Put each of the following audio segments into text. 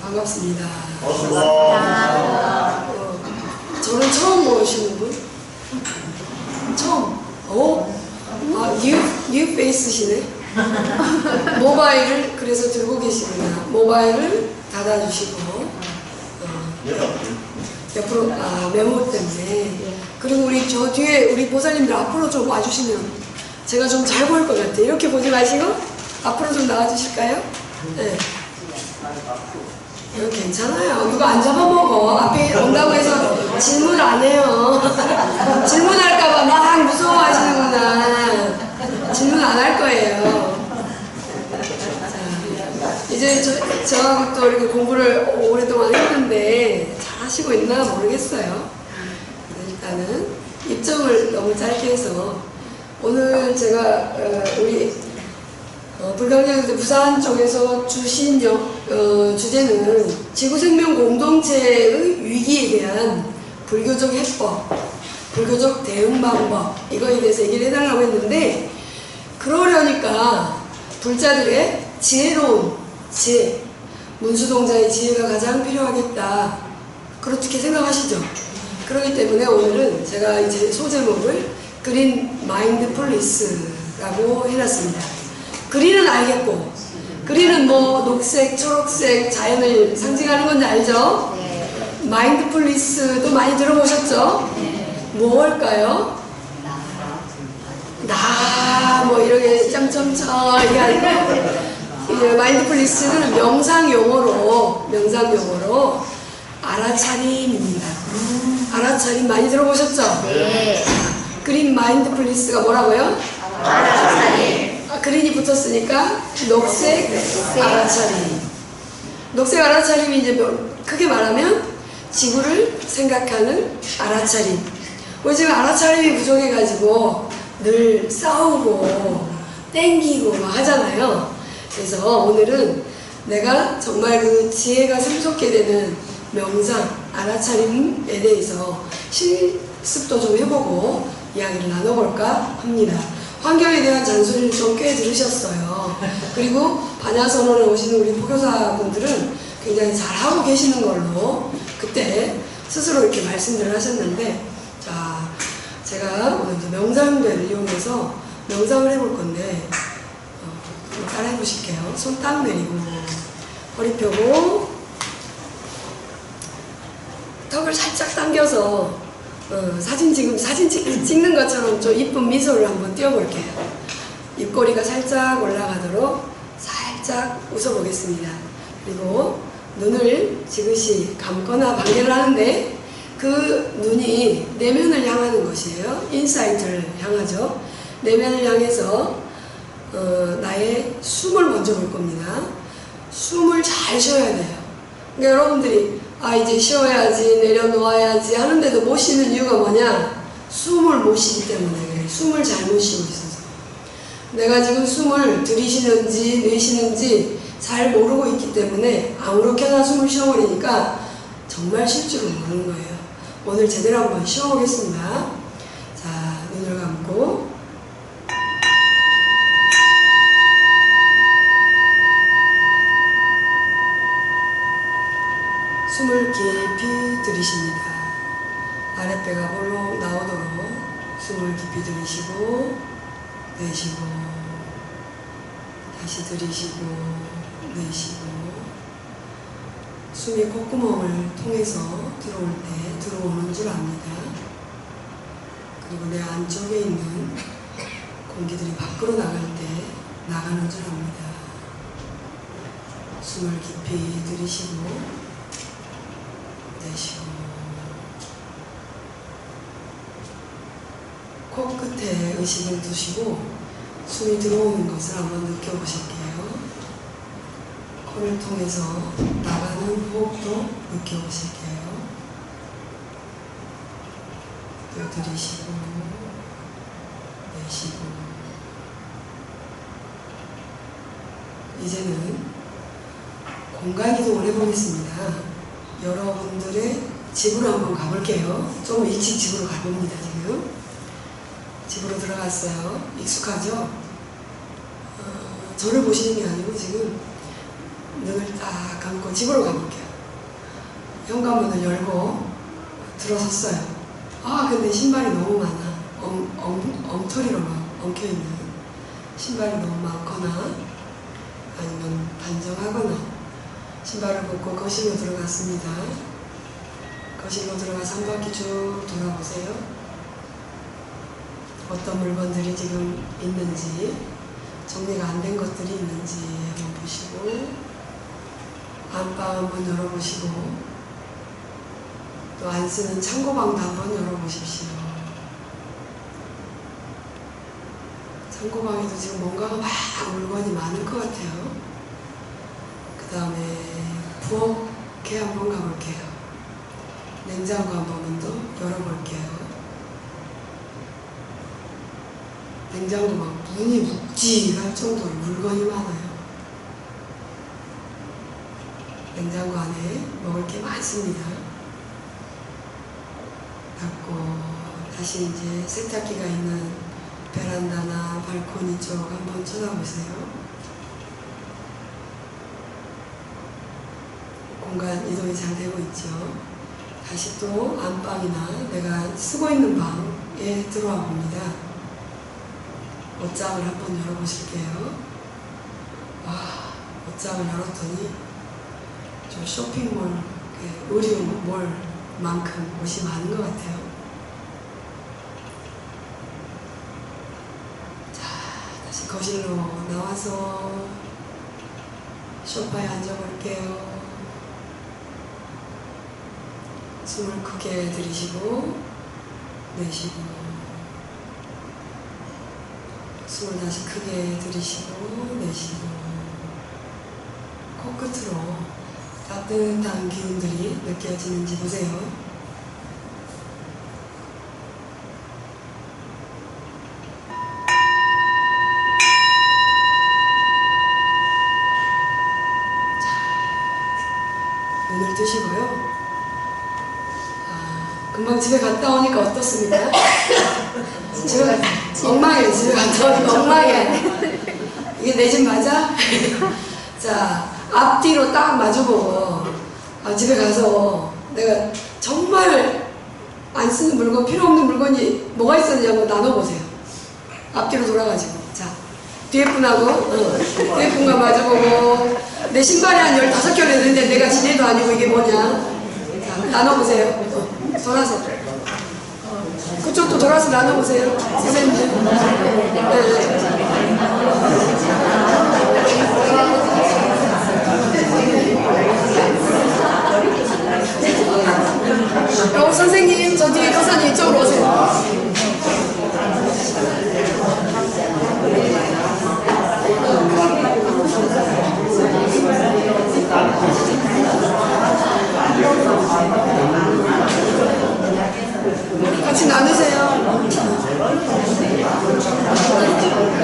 반갑습니다. 반갑습니다. 저는 처음 오시는 분? 처음? 뉴 페이스시네? 모바일을 그래서 들고 계시구나. 모바일을 닫아주시고, 옆으로, 메모 때문에. 그리고 우리 저 뒤에 우리 보살님들 앞으로 좀 와주시면 제가 좀 잘 보일 것 같아요. 이렇게 보지 마시고, 앞으로 좀 나와주실까요? 네. 이거 괜찮아요. 누가 안 잡아먹어. 앞에 온다고 해서 질문 안 해요. 질문할까봐 막 무서워하시는구나. 질문 안 할 거예요. 자, 이제 저하고 또 이렇게 공부를 오랫동안 했는데 잘 하시고 있나 모르겠어요. 일단은 입정을 너무 짧게 해서 오늘 제가 우리 불가능한데 부산 쪽에서 주신 주제는 지구생명 공동체의 위기에 대한 불교적 해법, 불교적 대응 방법 이거에 대해서 얘기를 해달라고 했는데 그러려니까 불자들의 지혜로운 지혜, 문수동자의 지혜가 가장 필요하겠다. 그렇게 생각하시죠? 그렇기 때문에 오늘은 제가 이제 소제목을 그린 마인드풀리스라고 해놨습니다. 그린은 알겠고, 그린은 뭐 녹색, 초록색, 자연을 상징하는 건지 알죠? 네. 마인드풀리스도 많이 들어보셨죠? 네. 뭘까요? 뭐 이렇게 점점점 이게 아니고 마인드풀리스는 명상 용어로 알아차림입니다. 알아차림 많이 들어보셨죠? 네. 그린 마인드풀리스가 뭐라고요? 알아차림. 그린이 붙었으니까 녹색 알아차림. 녹색 알아차림이 이제 크게 말하면 지구를 생각하는 알아차림. 우리 지금 알아차림이 부족해가지고 늘 싸우고 땡기고 막 하잖아요. 그래서 오늘은 내가 정말 그 지혜가 샘솟게 되는 명상, 알아차림에 대해서 실습도 좀 해보고 이야기를 나눠볼까 합니다. 환경에 대한 잔소리를 좀 꽤 들으셨어요. 그리고 반야선언에 오시는 우리 포교사분들은 굉장히 잘하고 계시는 걸로 그때 스스로 이렇게 말씀들을 하셨는데, 자, 제가 오늘 이제 명상대를 이용해서 명상을 해볼 건데, 따라 해보실게요. 손 딱 내리고, 허리 펴고, 턱을 살짝 당겨서, 사진 찍는 것처럼 좀 이쁜 미소를 한번 띄워볼게요. 입꼬리가 살짝 올라가도록 살짝 웃어보겠습니다. 그리고 눈을 지그시 감거나 반개를 하는데 그 눈이 내면을 향하는 것이에요. 인사이트를 향하죠. 내면을 향해서 나의 숨을 먼저 볼 겁니다. 숨을 잘 쉬어야 돼요. 그러니까 여러분들이 이제 쉬어야지, 내려놓아야지 하는데도 못 쉬는 이유가 뭐냐? 숨을 못 쉬기 때문에 그래. 숨을 잘못 쉬고 있어서. 내가 지금 숨을 들이쉬는지 내쉬는지 잘 모르고 있기 때문에 아무렇게나 숨을 쉬어버리니까 정말 쉴 줄을 모르는 거예요. 오늘 제대로 한번 쉬어보겠습니다. 자, 눈을 감고 숨을 깊이 들이쉽니다. 아랫배가 볼록 나오도록 숨을 깊이 들이쉬고 내쉬고 다시 들이쉬고 내쉬고 숨이 콧구멍을 통해서 들어올 때 들어오는 줄 압니다. 그리고 내 안쪽에 있는 공기들이 밖으로 나갈 때 나가는 줄 압니다. 숨을 깊이 들이쉬고 내쉬고 코끝에 의식을 두시고 숨이 들어오는 것을 한번 느껴보실게요. 코를 통해서 나가는 호흡도 느껴보실게요. 또 들이쉬고 내쉬고 이제는 공간 이동을 해보겠습니다. 여러분들의 집으로 한번 가볼게요. 좀 일찍 집으로 가봅니다. 지금 집으로 들어갔어요. 익숙하죠? 저를 보시는 게 아니고 지금 눈을 딱 감고 집으로 가볼게요. 현관문을 열고 들어섰어요. 아, 근데 신발이 너무 많아. 엉터리로 막 엉켜있는 신발이 너무 많거나 아니면 단정하거나 신발을 벗고 거실로 들어갔습니다. 거실로 들어가서 한 바퀴 쭉 돌아보세요. 어떤 물건들이 지금 있는지, 정리가 안 된 것들이 있는지 한번 보시고, 안방 한번 열어보시고, 또 안 쓰는 창고방도 한번 열어보십시오. 창고방에도 지금 뭔가가 막 물건이 많을 것 같아요. 그 다음에 부엌에 한번 가볼게요. 냉장고 한 번만 더 열어볼게요. 냉장고 막 문이 묵직할 정도로 물건이 많아요. 냉장고 안에 먹을 게 많습니다. 닫고 다시 이제 세탁기가 있는 베란다나 발코니 쪽 한번 쳐다보세요. 공간 이동이 잘 되고 있죠. 다시 또 안방이나 내가 쓰고 있는 방에 들어와 봅니다. 옷장을 한번 열어보실게요. 와, 옷장을 열었더니 좀 쇼핑몰, 의류몰만큼 옷이 많은 것 같아요. 자, 다시 거실로 나와서 소파에 앉아볼게요. 숨을 크게 들이쉬고 내쉬고, 숨을 다시 크게 들이쉬고 내쉬고, 코끝으로 따뜻한 기운들이 느껴지는지 보세요. 자, 눈을 뜨시고요. 금방 집에 갔다 오니까 어떻습니까? 엉망이에요. 집에 갔다 오니까 엉망이야. 이게 내 집 맞아? 자, 앞뒤로 딱 마주보고 집에 가서 내가 정말 안 쓰는 물건, 필요 없는 물건이 뭐가 있었냐고 나눠보세요. 앞뒤로 돌아가지고. 자, 뒤에 분하고 뒤에 분과 마주보고, 내 신발이 한 15켤레 있는데 내가 지네도 아니고 이게 뭐냐. 자, 나눠보세요. 돌아서 그쪽도 돌아서 나눠보세요. 선생님들. 선생님, 저 뒤에 교사님 이쪽으로 오세요. 같이 나누세요.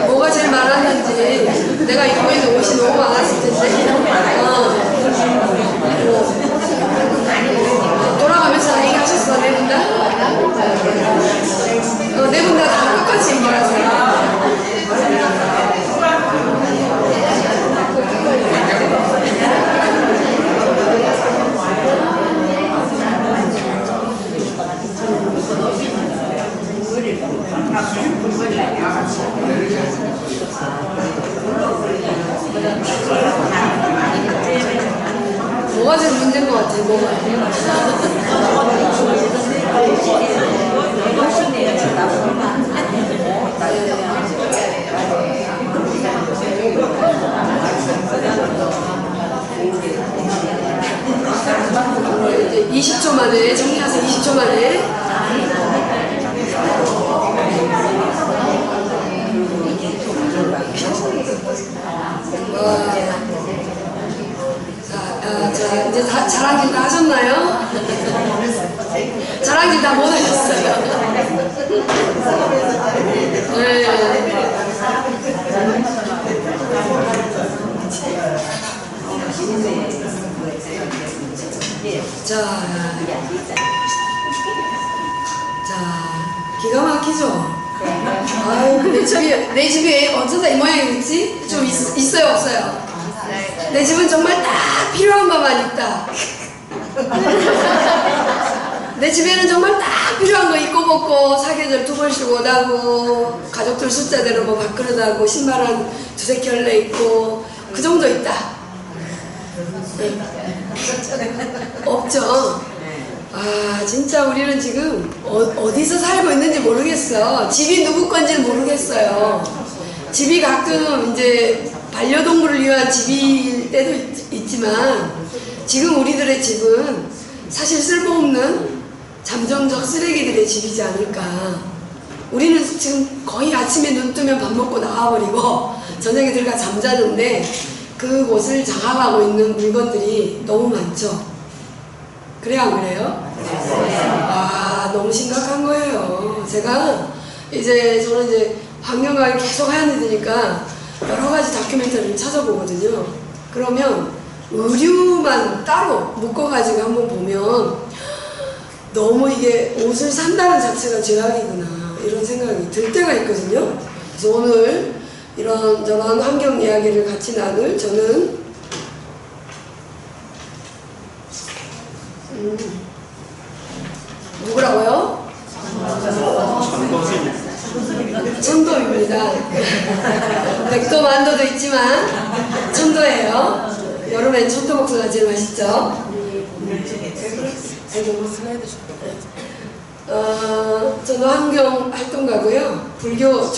뭐가 제일 많았는지. 내가 입고 있는 옷이 너무 많았을 텐데. 돌아가면서 얘기하셨어, 네 분 다? 네 분 다 똑같이 얘기하세요. 뭐가 제일 문제인 것 같아요? 뭐가? 20초 만에 정리하세요. 20초 만에. 자, 이제 다 자랑질 다 하셨나요? 자랑질 다 못 하셨어요. 네. 자, 기가 막히죠? 아유, 내 집이 어쩌다 이 모양이지? 좀 있어요, 없어요? 내 집은 정말 딱 있다. 내 집에는 정말 딱 필요한 거 입고 벗고 사계절 2번씩 오다고 가족들 숫자대로 뭐 밥그릇하고 신발 한 2-3켤레 입고 그 정도 있다. 없죠. 아 진짜 우리는 지금 어디서 살고 있는지 모르겠어. 집이 누구 건지는 모르겠어요. 집이 가끔 이제 반려동물을 위한 집일 때도 있지만 지금 우리들의 집은 사실 쓸모없는 잠정적 쓰레기들의 집이지 않을까. 우리는 지금 거의 아침에 눈 뜨면 밥 먹고 나와버리고 저녁에 들어가 잠자는데 그곳을 장악하고 있는 물건들이 너무 많죠. 그래요 안 그래요? 아 너무 심각한 거예요. 제가 저는 이제 환경과를 계속 하는 일이니까 여러 가지 다큐멘터리를 찾아보거든요. 그러면 의류만 따로 묶어가지고 한번 보면 너무 이게 옷을 산다는 자체가 죄악이구나 이런 생각이 들 때가 있거든요. 그래서 오늘 이런저런 환경 이야기를 같이 나눌 저는 누구라고요? 천도입니다. 백도 만도도 있지만 천도예요. 여름엔 천도 목소리가 제일 맛있죠. 저는 환경 활동가고요. 불교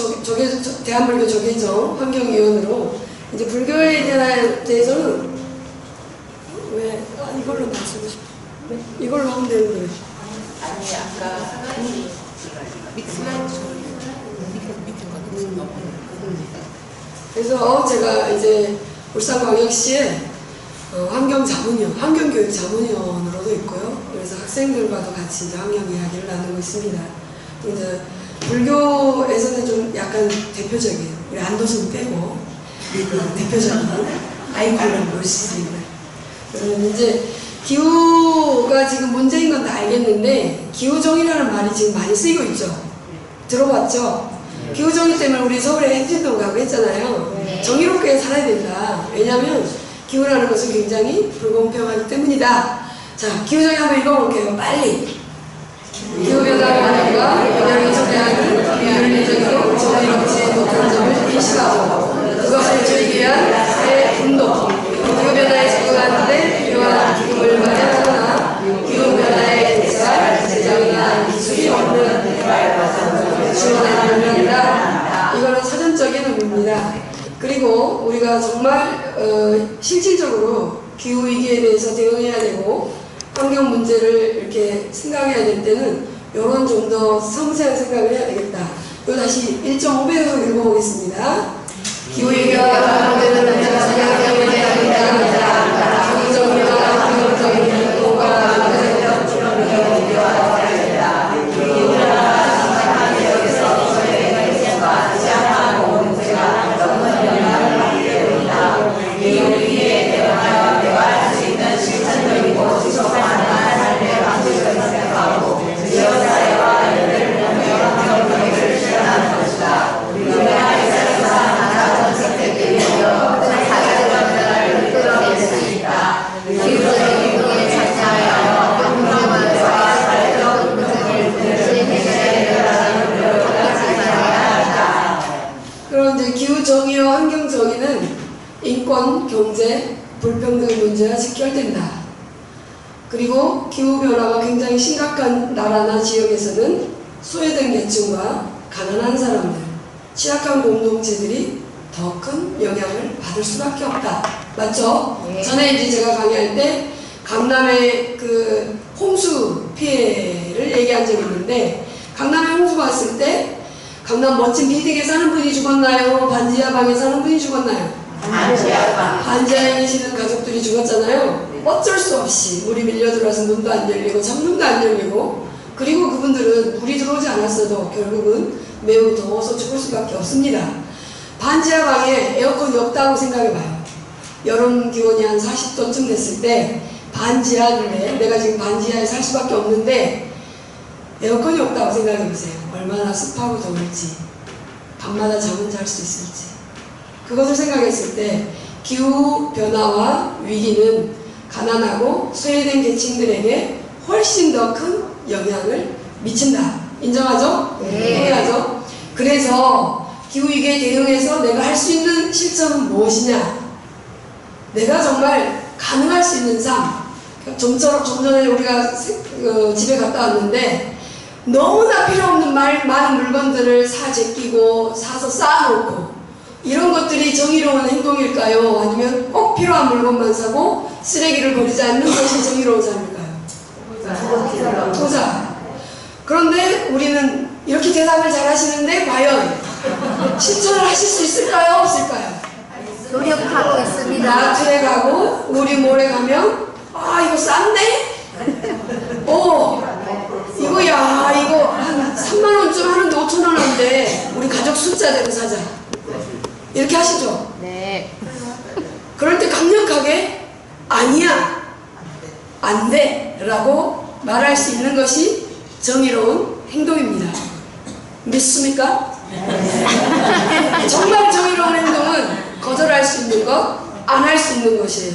대한불교 조계종 환경위원으로 이제 불교에 대해서는 왜 이걸로 마치고 싶어? 네? 이걸로 하면 되는데. 아니 아까 믹스라이트 그래서 제가 이제 울산광역시에 환경교육 자문위원으로도 있고요. 그래서 학생들과도 같이 이제 환경 이야기를 나누고 있습니다. 이제 불교에서는 좀 약간 대표적이에요. 우리 안도선 빼고 대표적인 아이콘을 볼 수 있습니다. 그러면 이제 기후가 지금 문제인 건 다 알겠는데 기후정의라는 말이 지금 많이 쓰이고 있죠. 들어봤죠? 기후정의 때문에 우리 서울에 행진동 가고 했잖아요. 정의롭게 살아야 된다. 왜냐하면 기후라는 것은 굉장히 불공평하기 때문이다. 자, 기후정의 한번 읽어볼게요. 빨리. 기후변화와 영향을 초래하는 비윤리적이고 정의롭지 못한 점을 인식하고 그것을 줄이기 위한 새 운동. 기후변화에 적응하는데 필요한 기금을 마련하거나 기후변화에 대처할 재정이나 기술이 없는 지원하는 의미이다. 이거는 사전적인 의미입니다. 그리고 우리가 정말 실질적으로 기후위기에 대해서 대응해야 되고 환경 문제를 이렇게 생각해야 될 때는 이런 좀 더 섬세한 생각을 해야 되겠다. 이거 다시 1.5배로 읽어보겠습니다. 기후위기가 반복되는 문제가 생각해야 된다. 기후적이나 기후적인 행동과 기후정의와 환경정의는 인권, 경제, 불평등 문제와 직결된다. 그리고 기후변화가 굉장히 심각한 나라나 지역에서는 소외된 계층과 가난한 사람들, 취약한 공동체들이 더 큰 영향을 받을 수밖에 없다. 맞죠? 네. 전에 이제 제가 강의할 때 강남의 그 홍수 피해를 얘기한 적이 있는데 강남에 홍수가 왔을 때 강남 멋진 빌딩에 사는 분이 죽었나요? 반지하 방에 사는 분이 죽었나요? 반지하에 계시는 가족들이 죽었잖아요. 어쩔 수 없이 물이 밀려들어서 문도 안 열리고 창문도 안 열리고 그리고 그분들은 물이 들어오지 않았어도 결국은 매우 더워서 죽을 수밖에 없습니다. 반지하 방에 에어컨이 없다고 생각해봐요. 여름 기온이 한 40도쯤 됐을 때 반지하인데 내가 지금 반지하에 살 수밖에 없는데 에어컨이 없다고 생각해보세요. 얼마나 습하고 더울지 밤마다 잠은 잘 수 있을지 그것을 생각했을 때 기후변화와 위기는 가난하고 소외된 계층들에게 훨씬 더 큰 영향을 미친다. 인정하죠? 동의하죠? 그래서 기후위기에 대응해서 내가 할 수 있는 실천은 무엇이냐? 내가 정말 가능할 수 있는 삶. 좀 전에 우리가 집에 갔다 왔는데 너무나 필요 없는 많은 물건들을 제끼고 사서 쌓아놓고 이런 것들이 정의로운 행동일까요? 아니면 꼭 필요한 물건만 사고 쓰레기를 버리지 않는 것이 정의로운 삶일까요? 투자. 그런데 우리는 이렇게 대답을 잘 하시는데 과연 실천을 하실 수 있을까요? 없을까요? 노력하고 있습니다. 마트에 가고 우리몰에 가면 이거 싼데? 이거 한 3만원쯤 하는데 5천원 한데 우리 가족 숫자대로 사자. 이렇게 하시죠? 네. 그럴 때 강력하게 아니야, 안 돼 라고 말할 수 있는 것이 정의로운 행동입니다. 믿습니까? 정말 정의로운 행동은 거절할 수 있는 것, 안 할 수 있는 것이에요.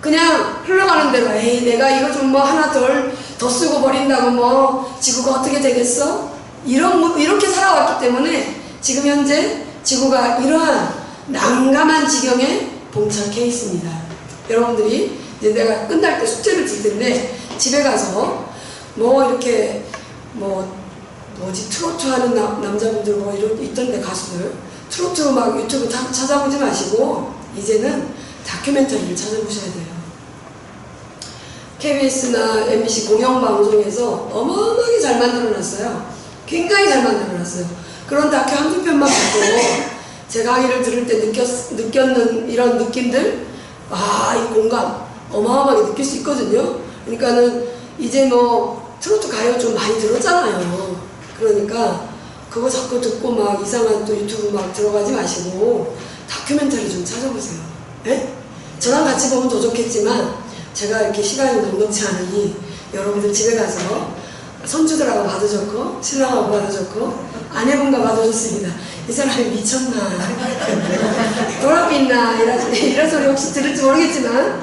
그냥 흘러가는 대로 내가 이거 좀 하나 더 쓰고 버린다고 지구가 어떻게 되겠어? 이렇게 살아왔기 때문에 지금 현재 지구가 이러한 난감한 지경에 봉착해 있습니다. 여러분들이 이제 내가 끝날 때 숙제를 줄 텐데 집에 가서 이렇게 트로트 하는 남자분들 있던데 가수들 트로트 막 유튜브 찾아보지 마시고 이제는 다큐멘터리를 찾아보셔야 돼요. KBS나 MBC 공영방송에서 어마어마하게 잘 만들어놨어요. 굉장히 잘 만들어놨어요. 그런 다큐 한두 편만 보고 제 강의를 들을 때 느꼈는 이런 느낌들, 이 공감 어마어마하게 느낄 수 있거든요. 그러니까는 이제 트로트 가요 좀 많이 들었잖아요. 그러니까 그거 자꾸 듣고 막 이상한 또 유튜브 막 들어가지 마시고 다큐멘터리 좀 찾아보세요. 예? 저랑 같이 보면 더 좋겠지만 제가 이렇게 시간이 넉넉치 않으니 여러분들 집에 가서 손주들하고 봐도 좋고 신랑하고 봐도 좋고 아내분과 봐도 좋습니다. 이 사람이 미쳤나 돌아빛나 이런 소리 혹시 들을지 모르겠지만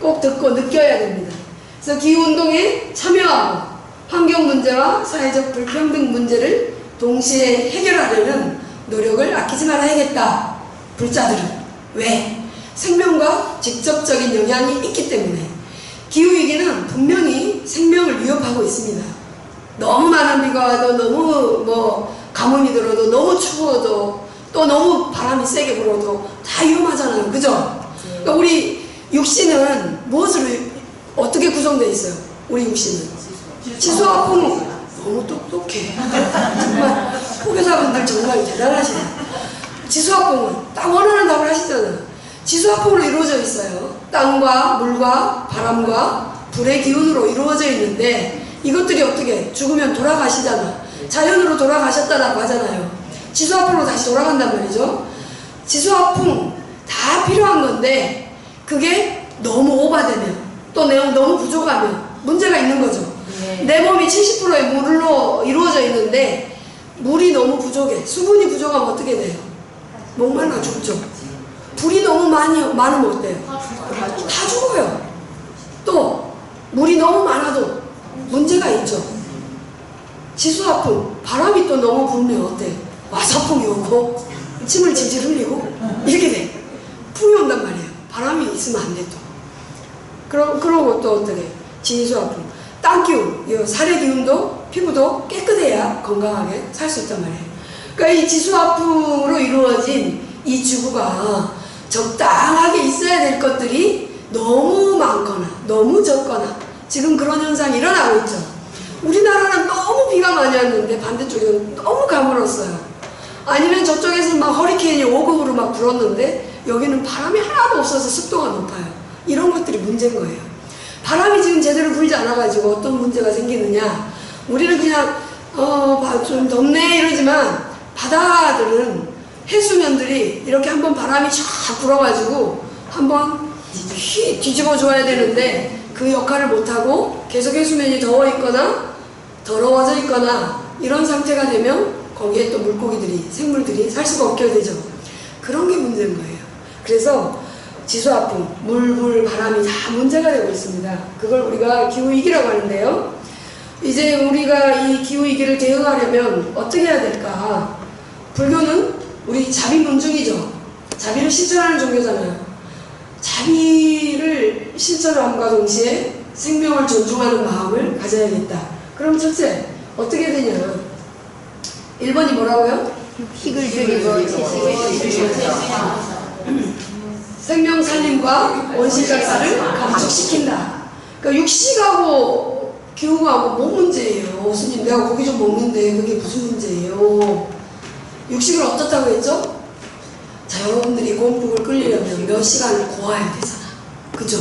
꼭 듣고 느껴야 됩니다. 그래서 기후운동에 참여하고 환경 문제와 사회적 불평등 문제를 동시에 해결하려는 노력을 아끼지 말아야겠다. 불자들은. 왜? 생명과 직접적인 영향이 있기 때문에. 기후위기는 분명히 생명을 위협하고 있습니다. 너무 많은 비가 와도 너무 가뭄이 들어도 너무 추워도 또 너무 바람이 세게 불어도 다 위험하잖아요. 그죠? 그러니까 우리 육신은 무엇으로 어떻게 구성되어 있어요? 우리 육신은 지수와 풍. 너무 똑똑해. 정말 포교사분들 정말 대단하시네. 지수와 풍은 딱 원하는 답을 하시잖아요. 지수와 풍으로 이루어져 있어요. 땅과 물과 바람과 불의 기운으로 이루어져 있는데 이것들이 어떻게 죽으면 돌아가시잖아. 자연으로 돌아가셨다라고 하잖아요. 지수와 풍으로 다시 돌아간단 말이죠. 지수와 풍 다 필요한 건데 그게 너무 오버되면 또 너무 부족하면 문제가 있는 거죠. 내 몸이 70%의 물로 이루어져 있는데 물이 너무 부족해. 수분이 부족하면 어떻게 돼요? 목말라 죽죠. 불이 너무 많으면 어때요? 다 죽어요. 또 물이 너무 많아도 문제가 있죠. 지수화풍, 바람이 또 너무 불면 어때? 와사풍이 오고 침을 질질 흘리고 이렇게 돼. 풍이 온단 말이에요. 바람이 있으면 안 돼 또. 그러고 또 어떻게? 지수화풍, 땅기운, 살의 기운도 피부도 깨끗해야 건강하게 살 수 있단 말이에요. 그러니까 이 지수화풍으로 이루어진 이 지구가 적당하게 있어야 될 것들이 너무 많거나 너무 적거나 지금 그런 현상이 일어나고 있죠. 우리나라는 너무 비가 많이 왔는데 반대쪽에는 너무 가물었어요. 아니면 저쪽에서는 막 허리케인이 5급으로 막 불었는데 여기는 바람이 하나도 없어서 습도가 높아요. 이런 것들이 문제인 거예요. 바람이 지금 제대로 불지 않아가지고 어떤 문제가 생기느냐. 우리는 그냥 좀 덥네 이러지만 바다들은 해수면들이 이렇게 한번 바람이 쫙 불어가지고 한번 뒤집어 줘야 되는데 그 역할을 못하고 계속 해수면이 더워 있거나 더러워져 있거나 이런 상태가 되면 거기에 또 물고기들이 생물들이 살 수가 없게 되죠. 그런 게 문제인 거예요. 그래서 지수아품, 물, 바람이 다 문제가 되고 있습니다. 그걸 우리가 기후위기라고 하는데요. 이제 우리가 이 기후위기를 대응하려면 어떻게 해야 될까? 불교는 우리 자비문중이죠. 자비를 실천하는 종교잖아요. 자비를 실천함과 동시에 생명을 존중하는 마음을 가져야겠다. 그럼 첫째, 어떻게 되냐? 1번이 뭐라고요? 육식을 줄이고 채식을 줄이고 생명 살림과 원시작사를 감축시킨다. 그러니까 육식하고 기후하고 뭐 문제예요? 스님, 내가 고기 좀 먹는데 그게 무슨 문제예요? 육식을 어떻다고 했죠? 자, 여러분들이 공복을 끌리려면 몇 시간을 고아야 되잖아. 그죠?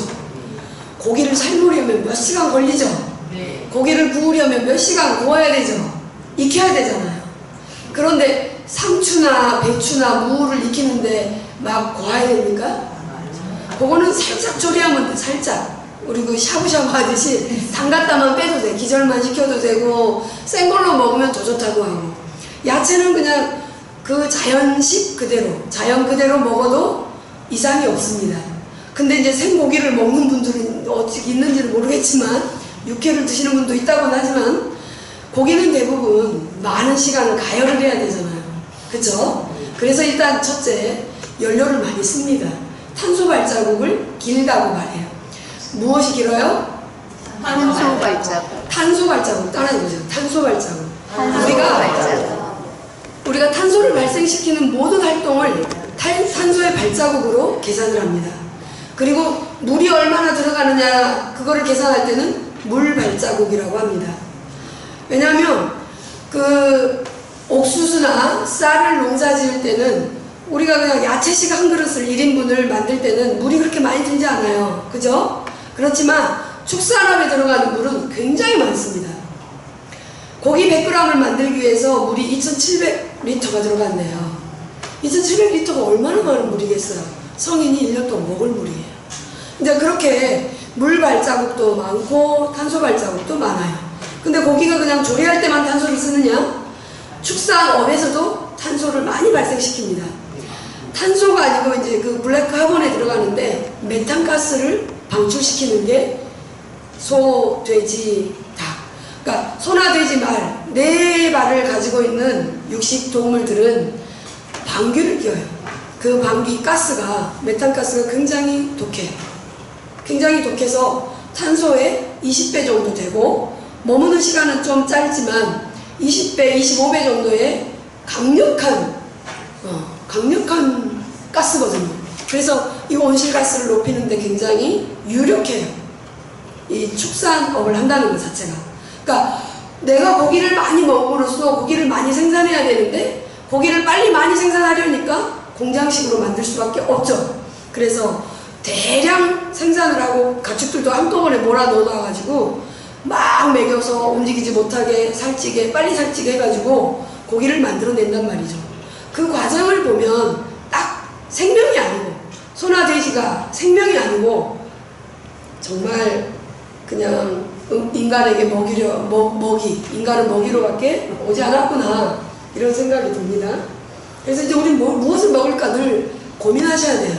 고기를 삶으려면 몇 시간 걸리죠? 고기를 구우려면 몇 시간 구워야 되죠? 익혀야 되잖아요. 그런데 상추나 배추나 무를 익히는데 막 구워야 됩니까? 그거는 살짝 조리하면 돼, 살짝. 우리 그 샤브샤브 하듯이 담갔다만 빼도 돼. 기절만 시켜도 되고, 생 걸로 먹으면 더 좋다고 하고. 야채는 그냥 그 자연식 그대로, 자연 그대로 먹어도 이상이 없습니다. 근데 이제 생고기를 먹는 분들은 어떻게 있는지는 모르겠지만, 육회를 드시는 분도 있다고는 하지만, 고기는 대부분 많은 시간을 가열을 해야 되잖아요. 그쵸? 그래서 일단 첫째, 연료를 많이 씁니다. 탄소 발자국을 길다고 말해요. 무엇이 길어요? 탄소 발자국. 탄소 발자국 따라해보세요. 탄소 발자국. 탄소 발자국. 우리가 탄소를 발생시키는 모든 활동을 탄소의 발자국으로 계산을 합니다. 그리고 물이 얼마나 들어가느냐 그거를 계산할 때는 물 발자국이라고 합니다. 왜냐하면 그 옥수수나 쌀을 농사 지을 때는 우리가 그냥 야채식 한 그릇을 1인분을 만들 때는 물이 그렇게 많이 들지 않아요. 그죠? 그렇지만 축산업에 들어가는 물은 굉장히 많습니다. 고기 100g을 만들기 위해서 물이 2700리터가 들어간대요. 2700리터가 얼마나 많은 물이겠어요? 성인이 1년 동안 먹을 물이에요. 근데 그렇게 물 발자국도 많고 탄소 발자국도 많아요. 근데 고기가 그냥 조리할 때만 탄소를 쓰느냐? 축산업에서도 탄소를 많이 발생시킵니다. 탄소가 아니고 이제 그 블랙 카본에 들어가는데 메탄가스를 방출시키는 게 소, 돼지, 닭. 그러니까 소나 돼지, 말, 네 발을 가지고 있는 육식 동물들은 방귀를 뀌어요. 그 방귀 가스가, 메탄가스가 굉장히 독해요. 굉장히 독해서 탄소의 20배 정도 되고, 머무는 시간은 좀 짧지만 20배, 25배 정도의 강력한 가스거든요. 그래서 이 온실가스를 높이는데 굉장히 유력해요. 이 축산업을 한다는 것 자체가. 그러니까 내가 고기를 많이 먹음으로써 고기를 많이 생산해야 되는데 고기를 빨리 많이 생산하려니까 공장식으로 만들 수밖에 없죠. 그래서 대량 생산을 하고 가축들도 한꺼번에 몰아넣어가지고 막 먹여서 움직이지 못하게 살찌게 빨리 살찌게 해가지고 고기를 만들어낸단 말이죠. 그 과정을 보면 딱 생명이 아니고 소나 돼지가 생명이 아니고 정말 그냥 인간에게 인간을 먹이로밖에 오지 않았구나 이런 생각이 듭니다. 그래서 이제 우리 무엇을 먹을까 늘 고민하셔야 돼요.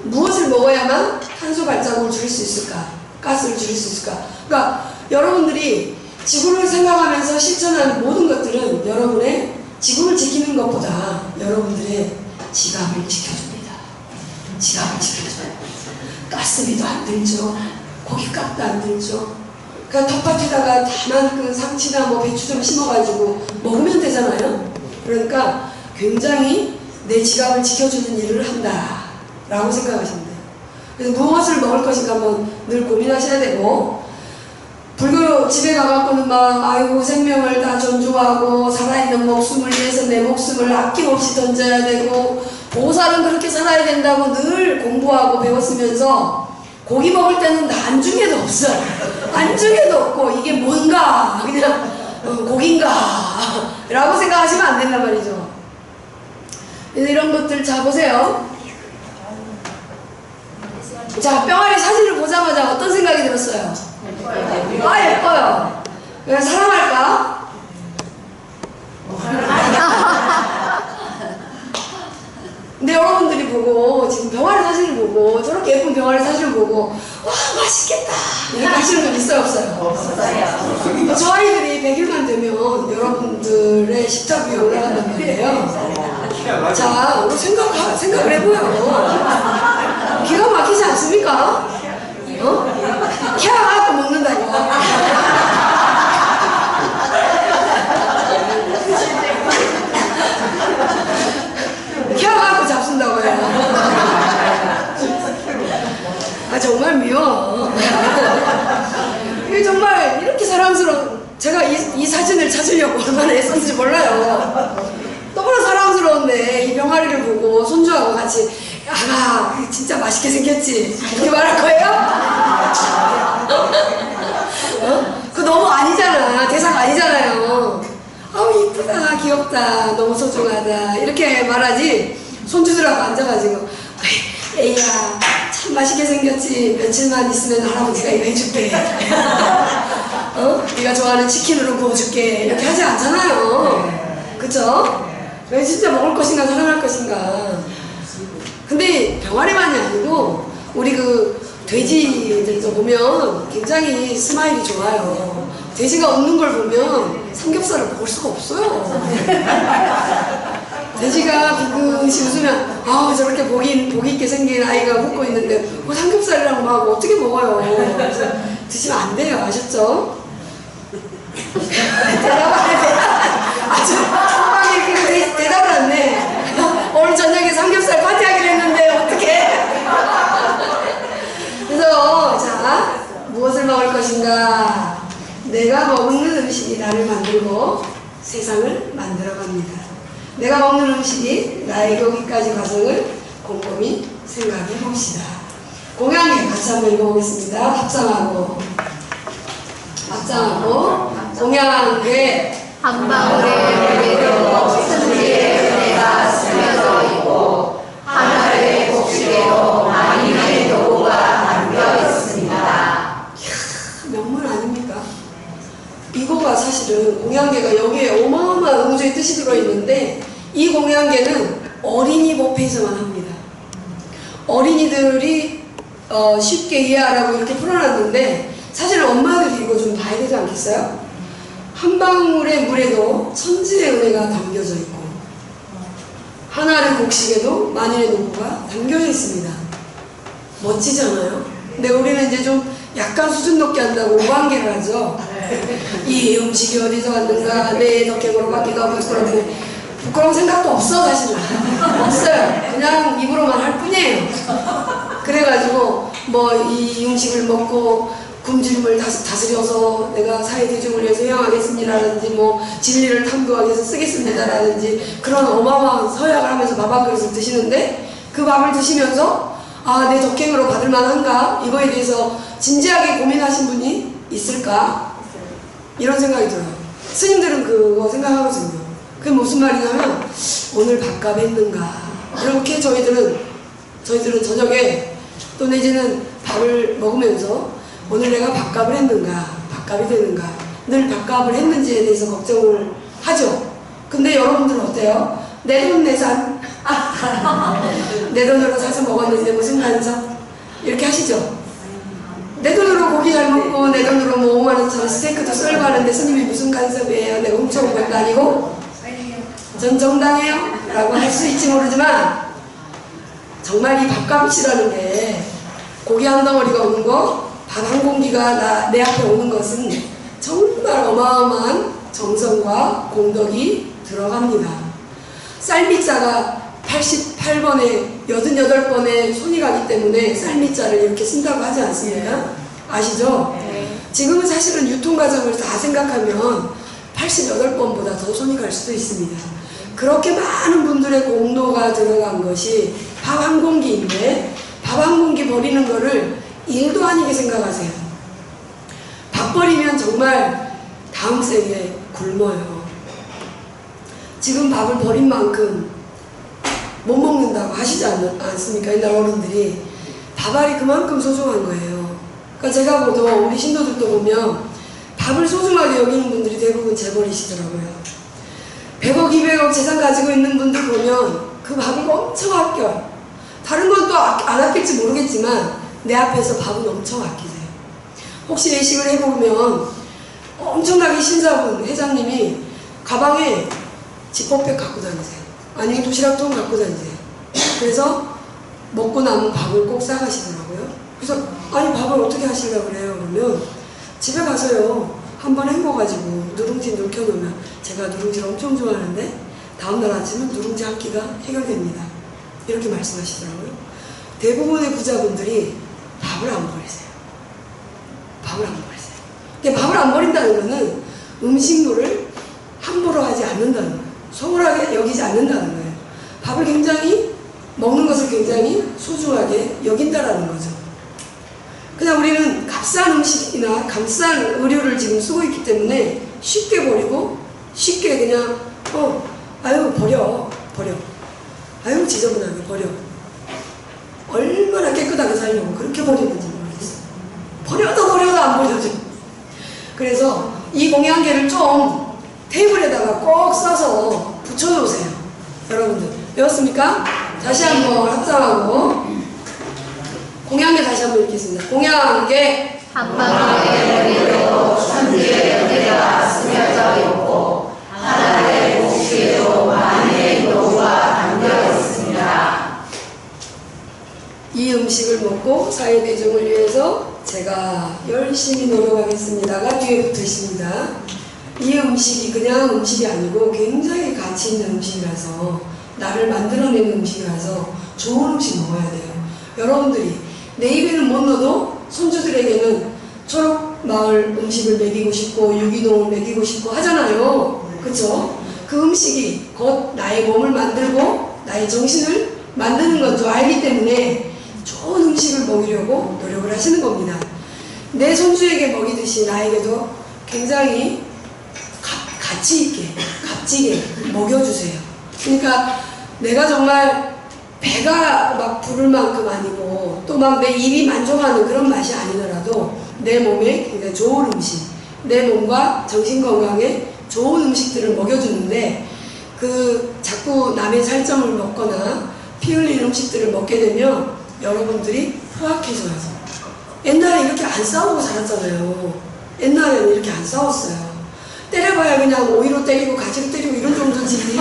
무엇을 먹어야만 탄소 발자국을 줄일 수 있을까? 가스를 줄일 수 있을까? 그러니까 여러분들이 지구를 생각하면서 실천하는 모든 것들은 여러분의 지구를 지키는 것보다 여러분들의 지갑을 지켜줍니다. 지갑을 지켜줘요. 가스비도 안 들죠. 고깃값도 안 들죠. 그러니까 텃밭에다가 다만 그 상치나 뭐 배추 좀 심어가지고 먹으면 되잖아요. 그러니까 굉장히 내 지갑을 지켜주는 일을 한다 라고 생각하시면 돼요. 그래서 무엇을 먹을 것인가 한번 늘 고민하셔야 되고, 불교 집에 가갖고는 막 아이고 생명을 다 존중하고 살아있는 목숨을 위해서 내 목숨을 아낌없이 던져야 되고 보살은 그렇게 살아야 된다고 늘 공부하고 배웠으면서 고기 먹을 때는 안중에도 없어. 안중에도 없고 이게 뭔가 그냥 고기인가 라고 생각하시면 안 된단 말이죠. 이런 것들 자 보세요. 자, 병아리 사진을 보자마자 어떤 생각이 들었어요? 아, 예뻐요. 그냥 사랑할까? 근데 여러분들이 보고 지금 병아리 사진을 보고 저렇게 예쁜 병아리 사진을 보고 와 맛있겠다 이렇게 하시는 분 있어요 없어요? 없어요. 저 아이들이 100일만 되면 여러분들의 식탁 위에 올라간단 말이에요. 자, 우리 생각을 해보요. 기가 막히지 않습니까? 어? 키워갖고 먹는다고. 키워갖고 잡순다고요. 아, 정말 미워. 이게 정말 이렇게 사랑스러운, 제가 이 사진을 찾으려고 얼마나 애썼는지 몰라요. 너무나 사랑스러운데 이 병아리를 보고 손주하고 같이 아가 진짜 맛있게 생겼지 이렇게 말할 거예요? 어? 그거 너무 아니잖아. 대사가 아니잖아요. 아우 이쁘다 귀엽다 너무 소중하다 이렇게 말하지. 손주들하고 앉아가지고 에이야 참 맛있게 생겼지 며칠만 있으면 할아버지가 이거 해줄게 어? 네가 좋아하는 치킨으로 구워줄게 이렇게 하지 않잖아요. 그쵸? 왜 진짜 먹을 것인가 사랑할 것인가. 근데 병아리만이 아니고 우리 그 돼지들도 보면 굉장히 스마일이 좋아요. 돼지가 웃는 걸 보면 삼겹살을 먹을 수가 없어요. 돼지가 비긋이 웃으면 아 저렇게 복 있게 생긴 아이가 웃고 있는데 뭐 삼겹살이랑 막 어떻게 먹어요. 그래서 드시면 안 돼요. 아셨죠? 아주 촉박이 이렇게 대답을 안네. 오늘 저녁에 삼겹살 파티하기로 했는데 어떡해. 그래서 자 무엇을 먹을 것인가. 내가 먹는 음식이 나를 만들고 세상을 만들어갑니다. 내가 먹는 음식이 나에게 오기까지 과정을 곰곰이 생각해 봅시다. 공양계 같이 한번 읽어보겠습니다. 합장하고 공양계 한 방울의 물에도 천지의 은혜가 스며져 있고 하늘의 곡식에도 만인의 도구가 담겨 있습니다. 명문 아닙니까? 이거가 사실은 공양계가 여기에 어마어마한 우주의 뜻이 들어있는데 이 공양계는 어린이 법회에서만 합니다. 어린이들이 쉽게 이해하라고 이렇게 풀어놨는데 사실은 엄마들이 이거 좀 봐야 되지 않겠어요? 한 방울의 물에도 천지의 은혜가 담겨져 있고 하나의 곡식에도 만인의 노고가 담겨져 있습니다. 멋지잖아요? 근데 우리는 이제 좀 약간 수준 높게 한다고 오한계를 하죠. 이 음식이 어디서 왔는가 내 덕행으로 받기도 하고 부끄러운 생각도 없어. 사실은 없어요. 그냥 입으로만 할 뿐이에요. 그래가지고 뭐 이 음식을 먹고 굶주림을 다스려서 내가 사회 대중을 위해서 회영하겠습니다라든지 뭐 진리를 탐구하기 위해서 쓰겠습니다라든지 그런 어마어마한 서약을 하면서 밥 한 그릇을 드시는데 그 밥을 드시면서 아, 내 덕행으로 받을 만한가? 이거에 대해서 진지하게 고민하신 분이 있을까? 이런 생각이 들어요. 스님들은 그거 생각하거든요. 그게 무슨 말이냐면 오늘 밥값 했는가? 이렇게 저희들은 저녁에 또 내지는 밥을 먹으면서 오늘 내가 밥값을 했는가? 밥값이 되는가? 늘 밥값을 했는지에 대해서 걱정을 하죠. 근데 여러분들은 어때요? 내 돈 내산 내 돈으로 사서 먹었는데 무슨 간섭? 이렇게 하시죠? 내 돈으로 고기 잘 먹고 내 돈으로 뭐 5만원짜리 스테이크도 썰고 하는데 스님이 무슨 간섭이에요? 내가 훔쳐온 것도 아니고 전 정당해요? 라고 할 수 있지 모르지만 정말 이 밥값이라는 게 고기 한 덩어리가 오는 거 밥 한 공기가 내 앞에 오는 것은 정말 어마어마한 정성과 공덕이 들어갑니다. 쌀미자가 88번에 88번에 손이 가기 때문에 쌀미자를 이렇게 쓴다고 하지 않습니까? 아시죠? 지금은 사실은 유통과정을 다 생각하면 88번보다 더 손이 갈 수도 있습니다. 그렇게 많은 분들의 공로가 들어간 것이 밥 한 공기인데 밥 한 공기 버리는 거를 일도 아니게 생각하세요. 밥 버리면 정말 다음 생에 굶어요. 지금 밥을 버린 만큼 못 먹는다고 하시지 않습니까? 옛날 어른들이. 밥알이 그만큼 소중한 거예요. 그러니까 제가 보도 우리 신도들도 보면 밥을 소중하게 여기는 분들이 대부분 재벌이시더라고요. 100억, 200억 재산 가지고 있는 분들 보면 그 밥을 엄청 아껴요. 다른 건 또 안 아낄지 모르겠지만 내 앞에서 밥은 엄청 아끼세요. 혹시 외식을 해보면 엄청나게 신사분 회장님이 가방에 지퍼백 갖고 다니세요. 아니면 도시락통 갖고 다니세요. 그래서 먹고 남은 밥을 꼭 싸가시더라고요. 그래서 아니 밥을 어떻게 하시려고 그래요? 그러면 집에 가서요 한번 헹궈가지고 누룽지 눌켜놓으면, 제가 누룽지를 엄청 좋아하는데 다음날 아침은 누룽지 한 끼가 해결됩니다. 이렇게 말씀하시더라고요. 대부분의 부자분들이 밥을 안 버리세요. 밥을 안 버리세요. 근데 밥을 안 버린다는 것은 음식물을 함부로 하지 않는다는 거예요. 소홀하게 여기지 않는다는 거예요. 밥을 굉장히, 먹는 것을 굉장히 소중하게 여긴다라는 거죠. 그냥 우리는 값싼 음식이나 값싼 의류를 지금 쓰고 있기 때문에 쉽게 버리고, 쉽게 그냥 아유 버려 아유 지저분하게 버려. 얼마나 깨끗하게 살려고 그렇게 버리는지 모르겠어요. 버려도 안 버려져. 그래서 이 공양계를 좀 테이블에다가 꼭 써서 붙여놓으세요. 여러분들 배웠습니까? 다시 한번 합성하고 공양계 다시 한번 읽겠습니다. 공양계 한 방울의 머리로 천지의 은혜가 스며져 있고 하나님의 복시에도 만인의 노가 담겨 있습니다. 이 음식을 먹고 사회대중을 위해서 제가 열심히 노력하겠습니다가 뒤에 붙어 있습니다. 이 음식이 그냥 음식이 아니고 굉장히 가치 있는 음식이라서, 나를 만들어내는 음식이라서 좋은 음식 먹어야 돼요. 여러분들이 내 입에는 못 넣어도 손주들에게는 초록마을 음식을 먹이고 싶고 유기농을 먹이고 싶고 하잖아요. 그쵸? 그 음식이 곧 나의 몸을 만들고 나의 정신을 만드는 건 줄 알기 때문에 좋은 음식을 먹이려고 노력을 하시는 겁니다. 내 손주에게 먹이듯이 나에게도 굉장히 가치 있게, 값지게 먹여주세요. 그러니까 내가 정말 배가 막 부를 만큼 아니고 또 막 내 입이 만족하는 그런 맛이 아니더라도 내 몸에 굉장히 좋은 음식, 내 몸과 정신 건강에 좋은 음식들을 먹여주는데, 그 자꾸 남의 살점을 먹거나 피 흘리는 음식들을 먹게 되면 여러분들이 포악해져요. 옛날에 이렇게 안 싸우고 살았잖아요. 옛날에는 이렇게 안 싸웠어요. 때려봐야 그냥 오이로 때리고 가지로 때리고 이런 정도지,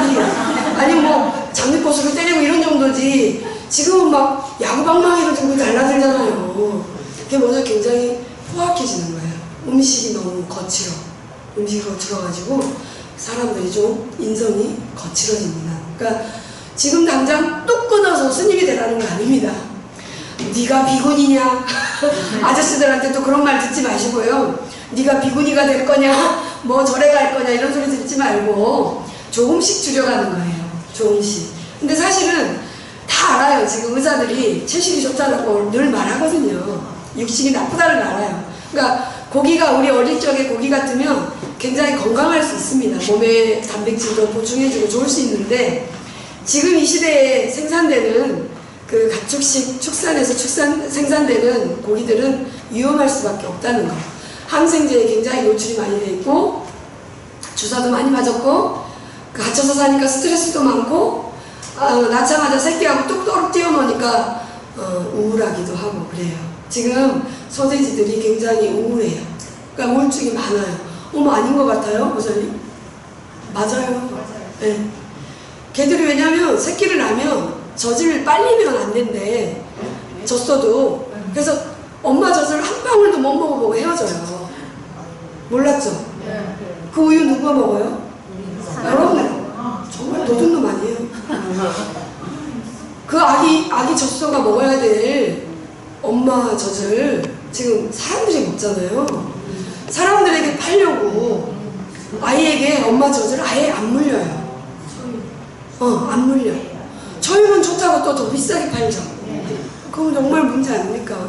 아니 뭐 장미꽃으로 때리고 이런 정도지, 지금은 막 야구방망이로 들고 달라들잖아요. 그게 먼저 굉장히 포악해지는 거예요. 음식이 너무 거칠어. 음식이 거칠어가지고 사람들이 좀 인성이 거칠어집니다. 그러니까 지금 당장 뚝 끊어서 스님이 되라는 거 아닙니다. 네가 비구니냐? 아저씨들한테 또 그런 말 듣지 마시고요. 네가 비구니가 될 거냐? 뭐 절에 갈 거냐? 이런 소리 듣지 말고 조금씩 줄여가는 거예요. 조금씩. 근데 사실은 다 알아요. 지금 의사들이 채식이 좋다고 늘 말하거든요. 육식이 나쁘다는 걸 알아요. 그러니까 고기가, 우리 어릴 적에 고기 같으면 굉장히 건강할 수 있습니다. 몸에 단백질도 보충해주고 좋을 수 있는데, 지금 이 시대에 생산되는 그 가축식 축산에서 생산되는 고기들은 위험할 수밖에 없다는 거. 항생제에 굉장히 노출이 많이 돼 있고, 주사도 많이 맞았고, 갇혀서 사니까 스트레스도 많고, 낳자마자 새끼하고 뚝뚝 뛰어노니까 우울하기도 하고 그래요. 지금 소돼지들이 굉장히 우울해요. 그러니까 우울증이 많아요. 어머, 아닌 것 같아요, 목사님? 맞아요. 네. 걔들이 왜냐면 새끼를 낳으면 젖을 빨리면 안 된대. 졌어도. 그래서 엄마 젖을 한 방울도 못 먹어보고 헤어져요. 몰랐죠? 그 우유 누가 먹어요? 여러분, 정말 도둑놈 아니에요? 그 아기 젖소가 먹어야 될 엄마 젖을 지금 사람들이 먹잖아요. 사람들에게 팔려고 아이에게 엄마 젖을 아예 안 물려요. 안 물려. 초유는 좋다고 또 더 비싸게 팔죠. 그건 정말 문제 아닙니까?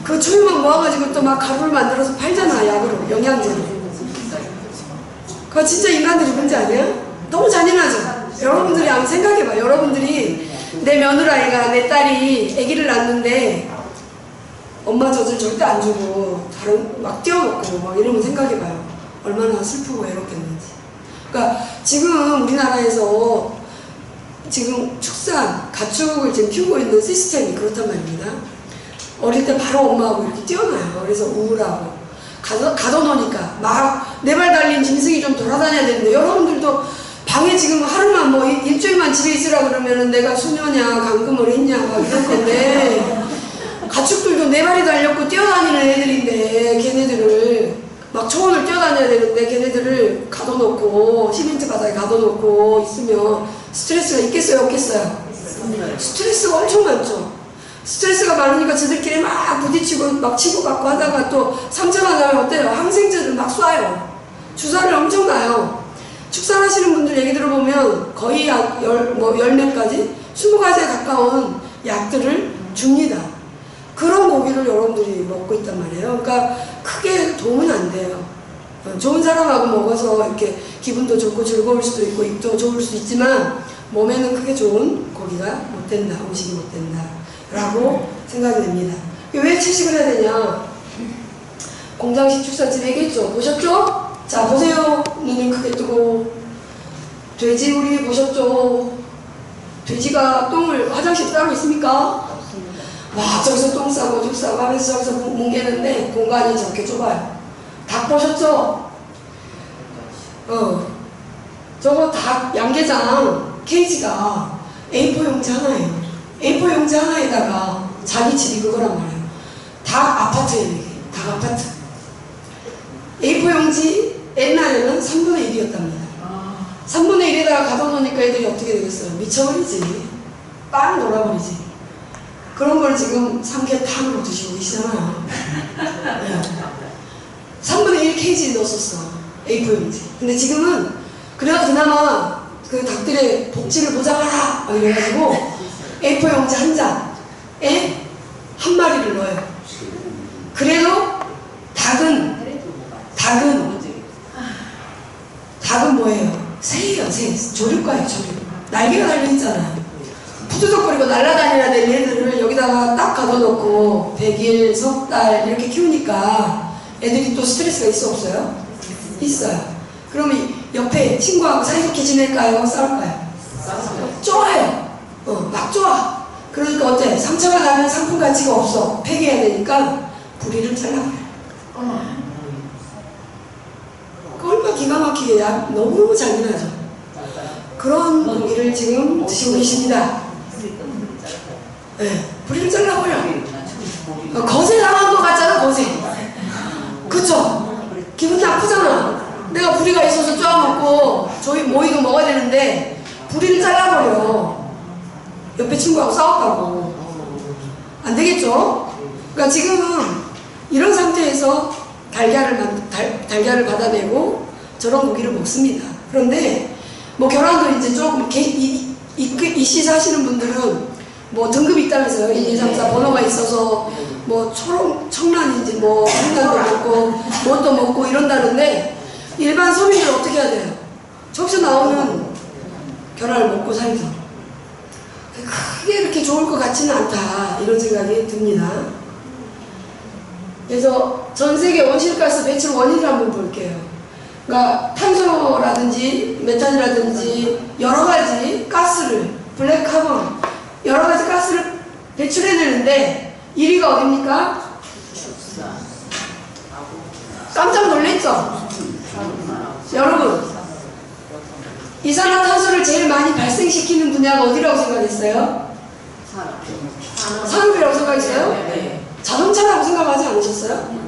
그 초유만 모아가지고 또 막 가루를 만들어서 팔잖아, 약으로, 영양제로. 그거 진짜 인간들이 문제 아니에요? 너무 잔인하죠? 여러분들이 한번 생각해봐. 여러분들이 내 며느라이가, 내 딸이 아기를 낳는데 엄마 젖을 절대 안 주고 다른 막 띄워먹고 막 이러면 생각해봐요. 얼마나 슬프고 외롭겠는지. 그러니까 지금 우리나라에서 지금 축산, 가축을 지금 키우고 있는 시스템이 그렇단 말입니다. 어릴 때 바로 엄마하고 이렇게 뛰어나요. 그래서 우울하고 가둬놓으니까 막 네 발 달린 짐승이 좀 돌아다녀야 되는데, 여러분들도 방에 지금 하루만 뭐 일주일만 집에 있으라 그러면은 내가 수녀냐 감금을 했냐 막 이럴 건데, 가축들도 네 발이 달렸고 뛰어다니는 애들인데 걔네들을 막 초원을 뛰어다녀야 되는데 걔네들을 가둬놓고 시멘트 바닥에 가둬놓고 있으면 스트레스가 있겠어요 없겠어요? 스트레스가 엄청 많죠. 스트레스가 많으니까 저들끼리 막 부딪히고 막 치고받고 하다가 또 상처가 나면 어때요? 항생제를 막 쏴요. 주사를 엄청 놔요. 축산하시는 분들 얘기 들어보면 거의 열 몇 가지, 20가지에 가까운 약들을 줍니다. 그런 고기를 여러분들이 먹고 있단 말이에요. 그러니까 크게 도움은 안 돼요. 좋은 사람하고 먹어서 이렇게 기분도 좋고 즐거울 수도 있고 입도 좋을 수도 있지만 몸에는 크게 좋은 고기가 못 된다, 음식이 못 된다 라고 생각이 됩니다. 왜 채식을 해야 되냐? 공장식 축산집 얘기했죠. 보셨죠? 자, 보세요. 눈을 크게 뜨고. 돼지 우리 보셨죠? 돼지가 똥을, 화장실 따로 있습니까? 와, 저기서 똥 싸고 죽 싸고 하면서 저기서 뭉개는데 공간이 저렇게 좁아요. 닭 보셨죠? 저거 닭 양계장 케이지가 A4 용지 하나예요. A4 용지 하나에다가 자기 집이 그거란 말이에요. 닭 아파트예요, 이게. 닭 아파트. A4 용지 옛날에는 3분의 1이었답니다. 3분의 1에다가 가둬놓으니까 애들이 어떻게 되겠어요? 미쳐버리지. 빵 놀아버리지. 그런 걸 지금 삼계탕으로 드시고 계시잖아요. 네. 3분의 1 kg 넣었었어. A4 용지. 근데 지금은 그나마 그 닭들의 복지를 보장하라! 이래가지고 A4 용지 한 잔에 한 마리를 넣어요. 그래도 닭은 뭐예요? 새예요, 새. 조류과예요, 조류. 날개가 달려있잖아요. 푸드덕거리고 날아다녀야 될 얘들을 여기다가 딱 가둬놓고 100일, 석 달 이렇게 키우니까 애들이 또 스트레스가 있어 없어요? 있어요. 그러면 옆에 친구하고 사이좋게 지낼까요? 싸울까요? 좋아요. 막 좋아. 그러니까 어때? 상처가 나면 상품 가치가 없어. 폐기해야 되니까 부리를 잘라버려요. 얼마나 기가 막히게 너무 잔인하죠. 그런 고기를 지금 드시고 계십니다. 네, 부리를 잘라버려. 거세 당한 것 같잖아, 거세. 그쵸? 기분 나쁘잖아. 내가 부리가 있어서 쪼아먹고 저희 모이도 먹어야 되는데 부리를 잘라버려. 옆에 친구하고 싸웠다고. 안 되겠죠? 그러니까 지금은 이런 상태에서 달걀을 받아내고 저런 고기를 먹습니다. 그런데 뭐 결혼도 이제 조금 이씨 사시는 분들은 뭐 등급이 있다면서요. 1, 2, 3, 4 번호가 있어서 뭐 청란인지 뭐 청란도 먹고 뭣도 먹고 이런다는데, 일반 서민들 어떻게 해야 돼요? 저기서 나오는 결혼을 먹고 살죠. 크게 이렇게 좋을 것 같지는 않다, 이런 생각이 듭니다. 그래서 전 세계 온실가스 배출 원인을 한번 볼게요. 그러니까 탄소라든지 메탄이라든지 여러 가지 가스를, 블랙카본, 여러 가지 가스를 배출해내는데 1위가 어딥니까? 깜짝 놀랬죠? 여러분, 이산화탄소를 제일 많이 발생시키는 분야가 어디라고 생각했어요? 산업이라고 생각했어요? 네. 자동차라고 생각하지 않으셨어요?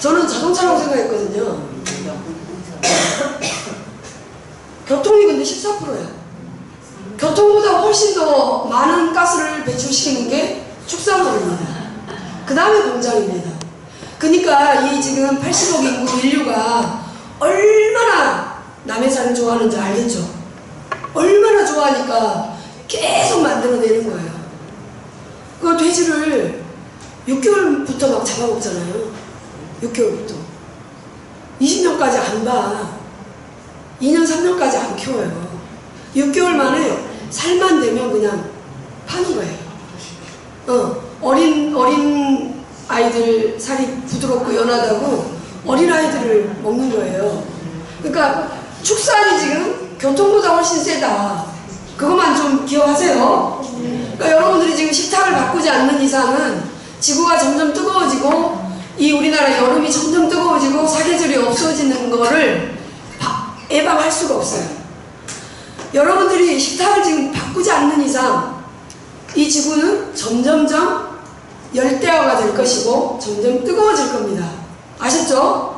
저는 자동차라고 생각했거든요. 교통이 근데 14%예요. 교통보다 훨씬 더 많은 가스를 배출시키는 게 축산업입니다. 그 다음에 공장입니다. 그러니까 이 지금 80억 인구 인류가 얼마나 남의 산을 좋아하는지 알겠죠? 얼마나 좋아하니까 계속 만들어내는 거예요. 그 돼지를 6개월부터 막 잡아먹잖아요. 6개월부터. 20년까지 안 봐. 2년, 3년까지 안 키워요. 6개월 만에 살만 되면 그냥 파는 거예요. 어린 아이들 살이 부드럽고 연하다고 어린 아이들을 먹는 거예요. 그러니까 축산이 지금 교통보다 훨씬 세다. 그것만 좀 기억하세요. 그러니까 여러분들이 지금 식탁을 바꾸지 않는 이상은 지구가 점점 뜨거워지고 이 우리나라 여름이 점점 뜨거워지고 사계절이 없어지는 거를 예방할 수가 없어요. 여러분들이 식탁을 지금 바꾸지 않는 이상 이 지구는 점점점 열대어가 될 것이고 점점 뜨거워질 겁니다. 아셨죠?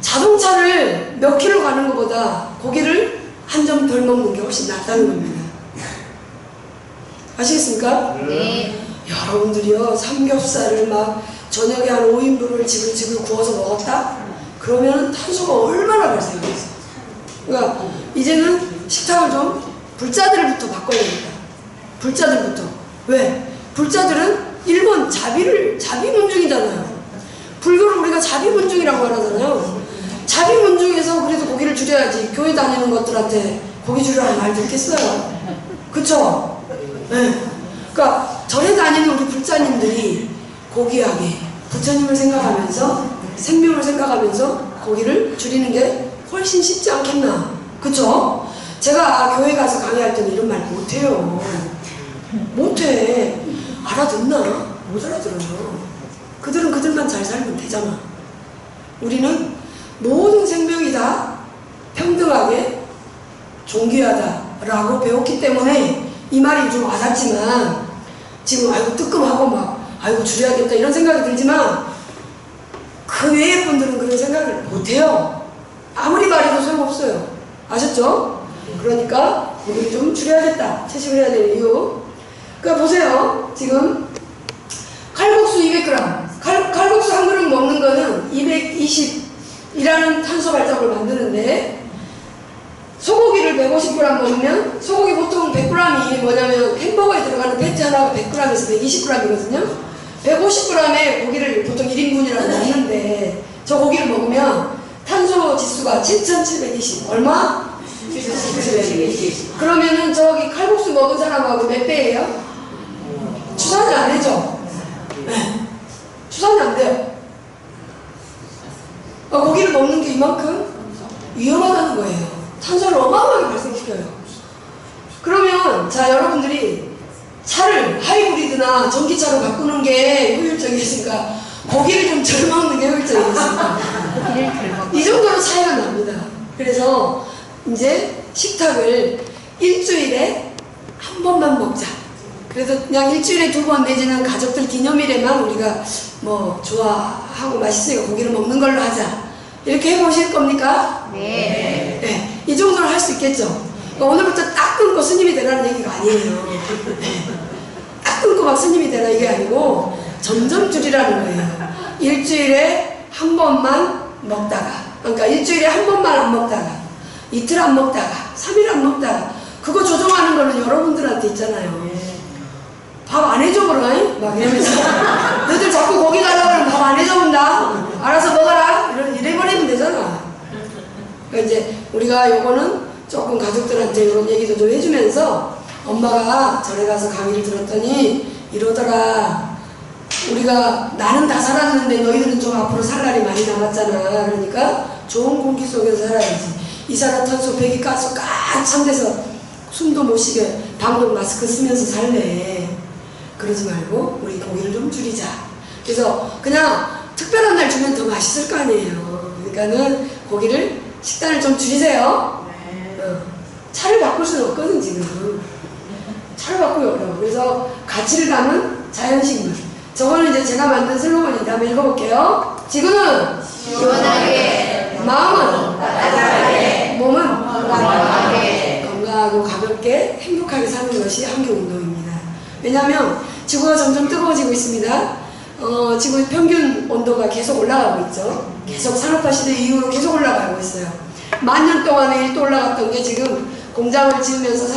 자동차를 몇 킬로 가는 것보다 고기를 한 점 덜 먹는 게 훨씬 낫다는 겁니다. 아시겠습니까? 네. 여러분들이요, 삼겹살을 막 저녁에 한 5인분을 지글지글 구워서 먹었다? 그러면 탄소가 얼마나 발생하겠어요? 그러니까 이제는 식탁을 좀 불자들부터 바꿔야겠다. 불자들부터. 왜? 불자들은 일본 자비문중이잖아요. 불교를 우리가 자비문중이라고 하잖아요. 자비문중에서 그래도 고기를 줄여야지. 교회 다니는 것들한테 고기 줄여라는 말 듣겠어요? 그쵸? 네. 그러니까 절에 다니는 우리 불자님들이 고귀하게 부처님을 생각하면서 생명을 생각하면서 고기를 줄이는 게 훨씬 쉽지 않겠나. 그쵸? 제가 교회 가서 강의할 때는 이런 말 못해요. 못해. 알아듣나? 못 알아들어요. 그들은 그들만 잘 살면 되잖아. 우리는 모든 생명이 다 평등하게 존귀하다라고 배웠기 때문에 이 말이 좀 와닿지만 지금 아이고 뜨끔하고 막 아이고 줄여야겠다 이런 생각이 들지만 그 외의 분들은 그런 생각을 못해요. 아무리 말해도 소용없어요. 아셨죠? 그러니까 우리 좀 줄여야겠다. 채식을 해야 되는 이유. 그러니까 보세요. 지금 칼국수 200g 칼국수 한 그릇 먹는 거는 220이라는 탄소 발자국을 만드는데 소고기를 150g 먹으면 소고기 보통 100g이 뭐냐면 햄버거에 들어가는 패티 하나가 100g에서 120g이거든요. 150g의 고기를 보통 1인분이라고 먹는데 저 고기를 먹으면 탄소 지수가 7720 얼마? 7720. 그러면은 저기 칼국수 먹은 사람하고 몇 배예요? 추산이 안 되죠? 네. 추산이 안 돼요. 고기를 먹는 게 이만큼 위험하다는 거예요. 탄소를 어마어마하게 발생시켜요. 그러면 자 여러분들이 차를 하이브리드나 전기차로 바꾸는 게 효율적이었으니까 고기를 좀 덜 먹는 게 효율적이었습니다. 이 정도로 차이가 납니다. 그래서 이제 식탁을 일주일에 한 번만 먹자. 그래서 그냥 일주일에 2번 내지는 가족들 기념일에만 우리가 뭐 좋아하고 맛있으니까 고기를 먹는 걸로 하자. 이렇게 해보실 겁니까? 네. 네. 이 정도는 할 수 있겠죠? 그러니까 오늘부터 딱 끊고 스님이 되라는 얘기가 아니에요. 네. 딱 끊고 막 스님이 되라 이게 아니고 점점 줄이라는 거예요. 일주일에 한 번만 먹다가 그러니까 일주일에 한 번만 안 먹다가 이틀 안 먹다가 3일 안 먹다가 그거 조정하는 거는 여러분들한테 있잖아요. 밥 안 해줘 그러니? 막 이러면서 너희들 자꾸 고기 달라고 하면 밥 안 해줘 본다? 알아서 먹어라? 이래버리면 되잖아. 그러니까 이제 우리가 요거는 조금 가족들한테 이런 얘기도 좀 해주면서 엄마가 절에 가서 강의를 들었더니 이러더라. 우리가 나는 다 살았는데 너희들은 좀 앞으로 살 날이 많이 남았잖아. 그러니까 좋은 공기 속에서 살아야지. 이산화탄소 배기가스 꽉 찬 데서 숨도 못 쉬게 방독 마스크 쓰면서 살래. 그러지 말고 우리 고기를 좀 줄이자. 그래서 그냥 특별한 날 주면 더 맛있을 거 아니에요. 그러니까는 고기를 식단을 좀 줄이세요. 차를 바꿀 수는 없거든 지금. 차를 바꾸기 어려워. 그래서 가치를 담은 자연식물. 저거는 이제 제가 만든 슬로건인데 한번 읽어볼게요. 지구는 시원하게, 마음은 따뜻하게, 몸은 건강하게, 건강하고 가볍게 행복하게 사는 것이 환경운동입니다. 왜냐하면 지구가 점점 뜨거워지고 있습니다. 지구 평균 온도가 계속 올라가고 있죠. 계속 산업화 시대 이후로 계속 올라가고 있어요. 1000년 동안에 또 올라갔던 게 지금 공장을 지으면서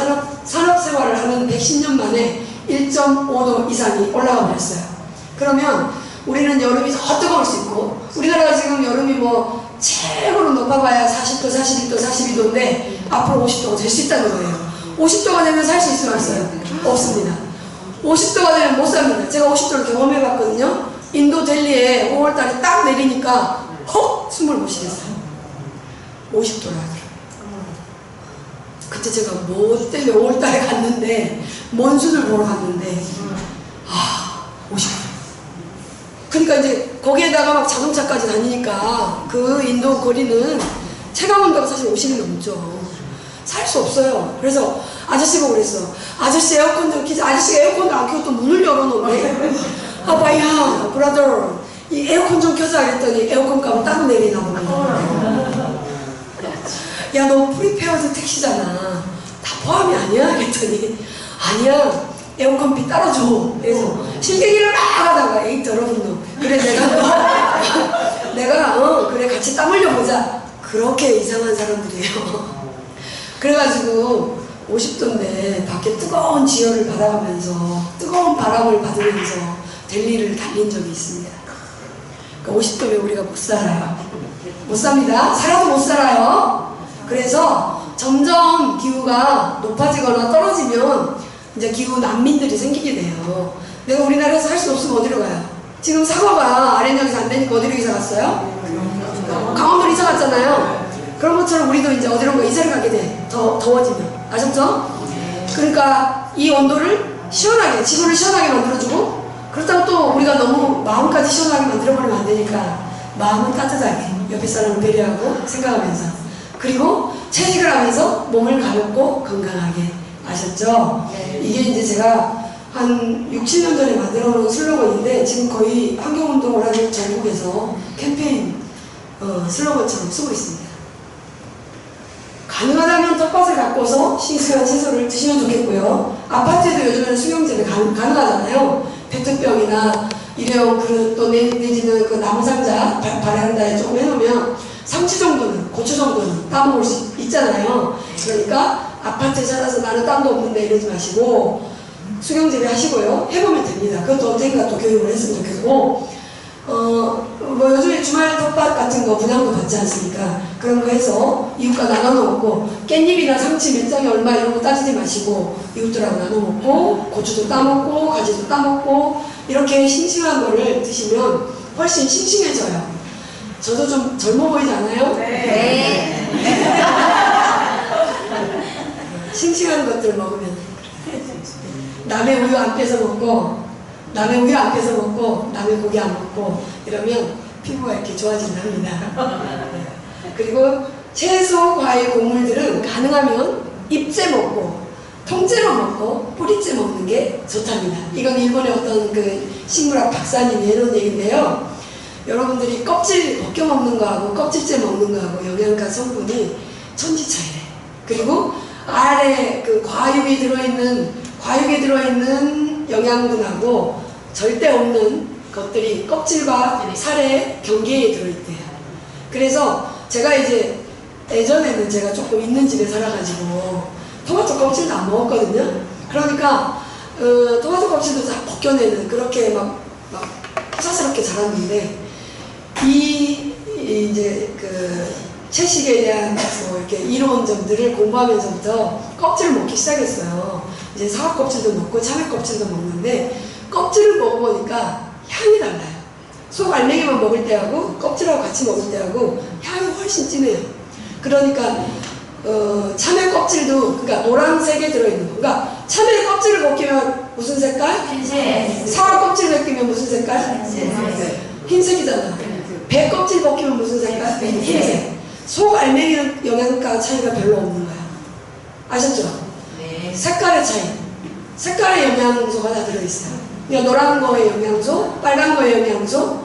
산업 생활을 하는 110년 만에 1.5도 이상이 올라가 버렸어요. 그러면 우리는 여름이 더 뜨거울 수 있고 우리나라가 지금 여름이 뭐 최고로 높아봐야 40도, 41도, 42도인데 앞으로 50도가 될 수 있다는 거예요. 50도가 되면 살 수 있으면 없어요? 없습니다. 50도가 되면 못 삽니다. 제가 50도를 경험해 봤거든요. 인도 델리에 5월달에 딱 내리니까 숨을 못 쉬겠어요. 50도라 하더라고요. 그때 제가 뭐 때문에 5월달에 갔는데 몬순을 보러 갔는데 50분. 그러니까 이제 거기에다가 막 자동차까지 다니니까 그 인도 거리는 체감온도가 사실 50이 넘죠. 살 수 없어요. 그래서 아저씨 보고 그랬어. 아저씨 에어컨 좀 켜자. 아저씨가 에어컨도 안 켜고 또 문을 열어놓네. 아빠야, 브라더, 이 에어컨 좀 켜자. 그랬더니 에어컨 값을 따로 내리나 보네. 야, 너 프리페어드 택시잖아. 다 포함이 아니야? 그랬더니 아니야. 에어컨비 따로 줘. 그래서 실갱이를 막 하다가 에이 더러운 놈. 그래 내가 그래 같이 땀 흘려보자. 그렇게 이상한 사람들이에요. 그래가지고 50도인데 밖에 뜨거운 지열을 받아가면서 뜨거운 바람을 받으면서 델리를 달린 적이 있습니다. 그러니까 50도면 우리가 못 살아요. 못 삽니다. 살아도 못 살아요. 그래서 점점 기후가 높아지거나 떨어지면 이제 기후 난민들이 생기게 돼요. 내가 우리나라에서 할 수 없으면 어디로 가요? 지금 사과가 아랫역에서 안 되니까 어디로 이사 갔어요? 강원도로 이사 갔잖아요. 그런 것처럼 우리도 이제 어디론가 이사를 가게 돼. 더워지면. 아셨죠? 그러니까 이 온도를 시원하게, 지구를 시원하게 만들어주고, 그렇다고 또 우리가 너무 마음까지 시원하게 만들어버리면 안 되니까 마음은 따뜻하게 옆에 사람을 배려하고 생각하면서, 그리고 채식을 하면서 몸을 가볍고 건강하게. 아셨죠? 이게 이제 제가 한 6, 7년 전에 만들어 놓은 슬로건인데 지금 거의 환경운동을 하는 전국에서 캠페인 슬로건처럼 쓰고 있습니다. 가능하다면 텃밭을 가꿔서 싱싱한 채소를 드시면 좋겠고요. 아파트에도 요즘에는 수경재배 가능하잖아요. 페트병이나 일회용 그릇 또 내지는 그 나무 상자 바란다에 조금 해놓으면 상추 정도는, 고추 정도는 따먹을 수 있잖아요. 그러니까 아파트에 살아서 나는 땀도 없는데 이러지 마시고 수경재배 하시고요. 해보면 됩니다. 그것도 언젠가 또 교육을 했으면 좋겠고 뭐 요즘에 주말 텃밭 같은 거 분양도 받지 않습니까? 그런 거 해서 이웃과 나눠 먹고 깻잎이나 상추 몇 장이 얼마 이런 거 따지지 마시고 이웃들하고 나눠 먹고 고추도 따먹고 가지도 따먹고 이렇게 싱싱한 거를 드시면 훨씬 싱싱해져요. 저도 좀 젊어 보이지 않아요? 네. 싱싱한 것들 먹으면 남의 우유 안 뺏어 먹고 남의 우유 안 뺏어 먹고 남의 고기 안 먹고 이러면 피부가 이렇게 좋아진답니다. 그리고 채소, 과일, 곡물들은 가능하면 잎째 먹고 통째로 먹고 뿌리째 먹는 게 좋답니다. 이건 일본의 어떤 그 식물학 박사님이 해놓은 얘기인데요. 여러분들이 껍질 벗겨 먹는 거하고 껍질째 먹는 거하고 영양가 성분이 천지 차이래. 그리고 아래 그 과육에 들어있는 영양분하고 절대 없는 것들이 껍질과 살의 경계에 들어있대요. 그래서 제가 이제 예전에는 제가 조금 있는 집에 살아가지고 토마토 껍질도 안 먹었거든요. 그러니까 토마토 껍질도 다 벗겨내는 그렇게 막 사스럽게 자랐는데 이제 그 채식에 대한 뭐 이렇게 이론점들을 공부하면서부터 껍질을 먹기 시작했어요. 이제 사과 껍질도 먹고 참외 껍질도 먹는데 껍질을 먹어보니까 향이 달라요. 속 알맹이만 먹을 때하고 껍질하고 같이 먹을 때하고 향이 훨씬 진해요. 그러니까 참외 껍질도 그러니까 노란색에 들어있는 거. 그러니까 참외 껍질을 벗기면 무슨 색깔? 흰색. 사과 껍질 벗기면 무슨 색깔? 흰색이잖아. 배 껍질 벗기면 무슨 색깔? 흰색. 속 알맹이는 영양가 차이가 별로 없는 거야. 아셨죠? 네. 색깔의 차이. 색깔의 영양소가 다 들어있어요. 그러니까 노란 거의 영양소, 빨간 거의 영양소,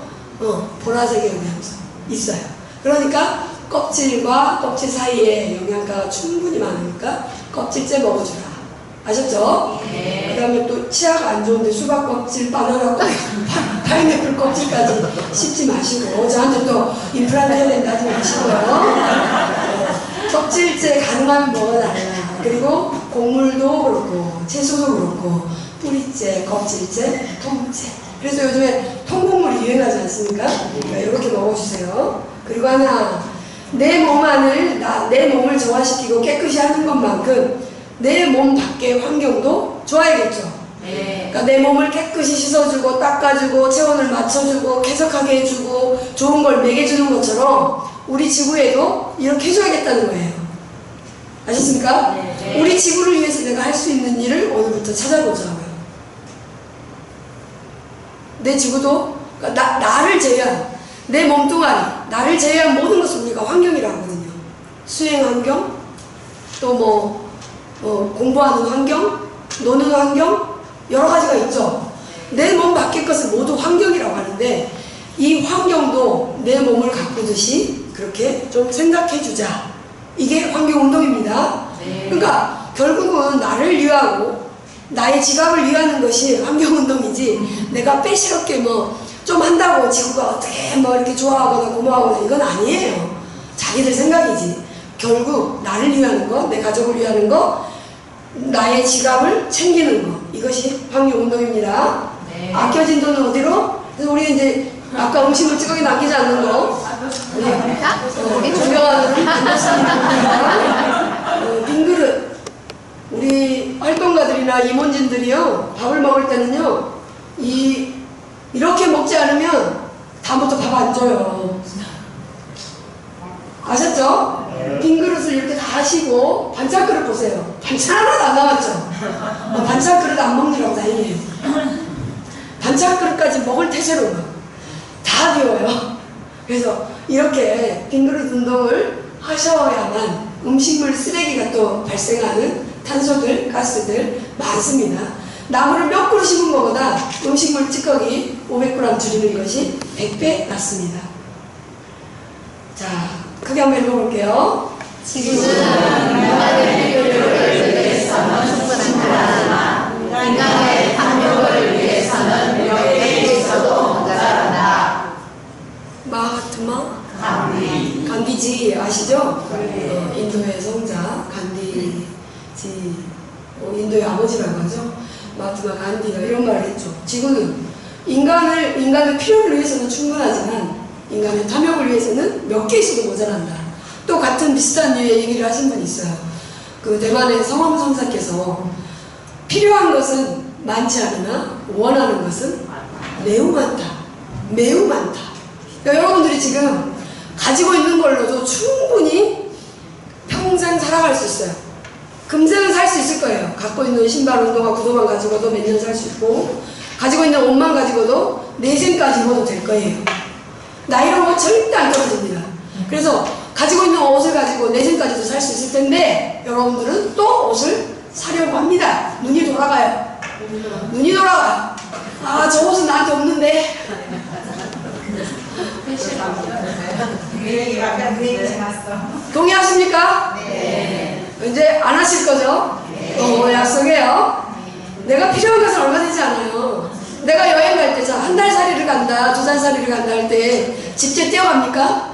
보라색의 영양소 있어요. 그러니까 껍질과 껍질 사이에 영양가가 충분히 많으니까 껍질째 먹어주라. 아셨죠? 네. 그 다음에 또 치아가 안 좋은데 수박 껍질, 바나나 껍질, 파인애플 껍질까지 씹지 마시고 저한테 또 임플란트 해야 된다 하지 마시고요. 껍질째 가능하면 먹어달라. 그리고 곡물도 그렇고 채소도 그렇고 뿌리째, 껍질째, 통째. 그래서 요즘에 통곡물이 유행하지 않습니까? 이렇게 먹어주세요. 그리고 하나, 내 몸 안을 내 몸을 정화시키고 깨끗이 하는 것만큼 내 몸 밖의 환경도 좋아야겠죠. 네. 그러니까 내 몸을 깨끗이 씻어주고 닦아주고 체온을 맞춰주고 쾌적하게 해주고 좋은 걸 먹여주는 것처럼 우리 지구에도 이렇게 해줘야겠다는 거예요. 아셨습니까? 네. 우리 지구를 위해서 내가 할 수 있는 일을 오늘부터 찾아보자고요. 내 지구도, 그러니까 나를 제외한, 내 몸뚱아리, 나를 제외한 모든 것을 우리가 환경이라고 하거든요. 수행 환경, 또 공부하는 환경, 노는 환경, 여러 가지가 있죠. 내 몸 밖의 것을 모두 환경이라고 하는데, 이 환경도 내 몸을 가꾸듯이 그렇게 좀 생각해주자. 이게 환경운동입니다. 그러니까 결국은 나를 위하고 나의 지갑을 위하는 것이 환경운동이지, 내가 빼시럽게 좀 한다고 지구가 어떻게 이렇게 좋아하거나 고마워하거나 이건 아니에요. 자기들 생각이지. 결국 나를 위하는 거, 내 가족을 위하는 거, 나의 지갑을 챙기는 거, 이것이 환경운동입니다. 아껴진 돈은 어디로? 그래서 우리 이제 아까 음식물 찌꺼기 남기지 않는 거, 우리 존경하는 빈 그릇, 우리 활동가들이나 임원진들이요, 밥을 먹을 때는요, 이렇게 먹지 않으면 다음부터 밥 안 줘요. 아셨죠? 빈 그릇을 이렇게 다 하시고, 반찬 그릇 보세요. 반찬 하나도 안 남았죠? 반찬 그릇 안 먹느라고 다행이에요. 반찬 그릇까지 먹을 태세로 다 비워요. 그래서 이렇게 빈 그릇 운동을 하셔야만 음식물 쓰레기가 또 발생하는 탄소들, 가스들 많습니다. 나무를 몇 그루 심은 것보다 음식물 찌꺼기 500g 줄이는 것이 100배 낫습니다. 자, 크게 한번 읽어볼게요. 지구는 인간의 필요를 위해서는 충분하다. 인간의 탐욕을 위해서는 몇 배에 있어도 모자란다. 마하트마 간디. 간디지 아시죠? 인도의 성자 간디지, 인도의 아버지라고 하죠. 마하트마 간디가 이런 말을 했죠. 지구는 인간의 필요를 위해서는 충분하지만 인간의 탐욕을 위해서는 몇 개 있어도 모자란다. 또 같은 비슷한 류의 얘기를 하신 분이 있어요. 그 대만의 성엄 성사께서 필요한 것은 많지 않으나 원하는 것은 매우 많다. 매우 많다. 그러니까 여러분들이 지금 가지고 있는 걸로도 충분히 평생 살아갈 수 있어요. 금생은 살 수 있을 거예요. 갖고 있는 신발, 운동화, 구두만 가지고도 몇 년 살 수 있고, 가지고 있는 옷만 가지고도 내생까지 입어도 될 거예요. 나이로 절대 안 떨어집니다. 그래서 가지고 있는 옷을 가지고 내생까지도 살 수 있을 텐데, 여러분들은 또 옷을 사려고 합니다. 눈이 돌아가요. 눈이 돌아가요. 아, 저 옷은 나한테 없는데. 동의하십니까? 네. 이제 안 하실 거죠? 네. 약속해요. 내가 필요한 것은 얼마든지 않아요. 내가 여행 갈 때, 한 달 살이를 간다, 2달 살이를 간다 할 때 집제 떼어갑니까?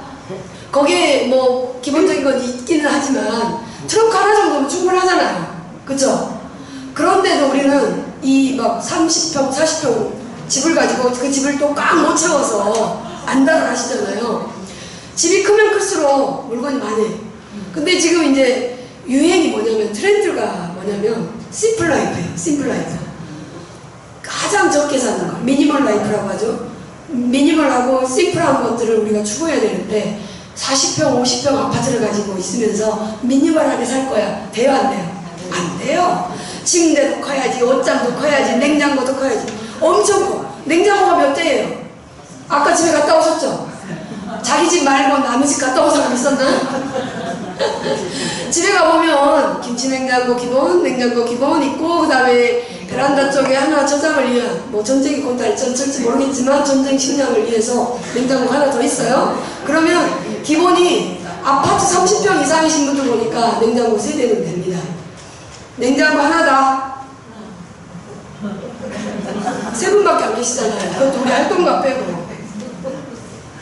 거기에 기본적인 건 있기는 하지만 트렁크 하나 정도면 충분하잖아요. 그쵸? 그런데도 우리는 이 30평, 40평 집을 가지고 그 집을 또 꽉 못 채워서 안달을 하시잖아요. 집이 크면 클수록 물건이 많아요. 근데 지금 이제 유행이 뭐냐면, 트렌드가 뭐냐면 심플 라이프예요. 심플 라이프. 가장 적게 사는 거, 미니멀 라이프라고 하죠. 미니멀하고 심플한 것들을 우리가 추구해야 되는데, 40평, 50평 아파트를 가지고 있으면서 미니멀하게 살 거야. 돼요, 안 돼요? 안 돼요. 침대도 커야지, 옷장도 커야지, 냉장고도 커야지. 엄청 커. 냉장고가 몇 대예요? 아까 집에 갔다 오셨죠? 자기 집 말고 남의 집 갔다 온 사람 있었나? 집에 가보면 김치냉장고 기본, 냉장고 기본 있고, 그 다음에 베란다 쪽에 하나 저장을 위한, 전쟁이 곧 발전할지 모르겠지만 전쟁 식량을 위해서 냉장고 하나 더 있어요. 그러면 기본이 아파트 30평 이상이신 분들 보니까 냉장고 3대는 됩니다. 냉장고 하나다. 3분밖에 안 계시잖아요. 그것도 우리 활동가 빼고.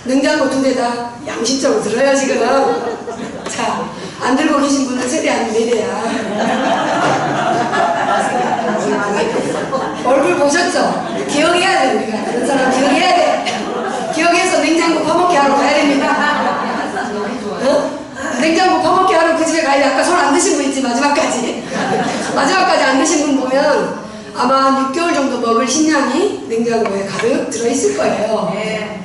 냉장고 2대다. 양심적으로 들어요, 지금. 자, 안 들고 계신 분들 세대 아니면 4대야. 얼굴 보셨죠? 기억해야 돼, 우리가. 다른 사람 기억해야 돼. 기억해서 냉장고 파먹기 하러 가야 됩니다. 냉장고 파먹기 하러 그 집에 가야 돼. 아까 손 안 드신 분 있지, 마지막까지. 마지막까지 안 드신 분 보면 아마 6개월 정도 먹을 식량이 냉장고에 가득 들어있을 거예요. 네.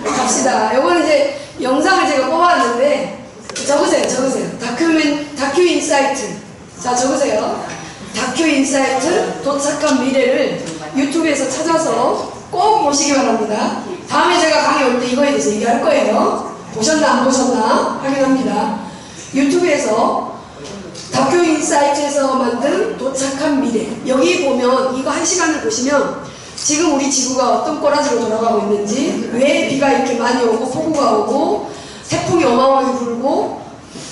갑시다. 요거는 이제 다큐 인사이트. 자, 적으세요. 다큐 인사이트 도착한 미래를 유튜브에서 찾아서 꼭 보시기 바랍니다. 다음에 제가 강의 올 때 이거에 대해서 얘기할 거예요. 보셨나 안 보셨나 확인합니다. 유튜브에서 다큐 인사이트에서 만든 도착한 미래. 여기 보면 이거 1시간을 보시면 지금 우리 지구가 어떤 꼬라지로 돌아가고 있는지, 왜 비가 이렇게 많이 오고 폭우가 오고 태풍이 어마어마하게 불고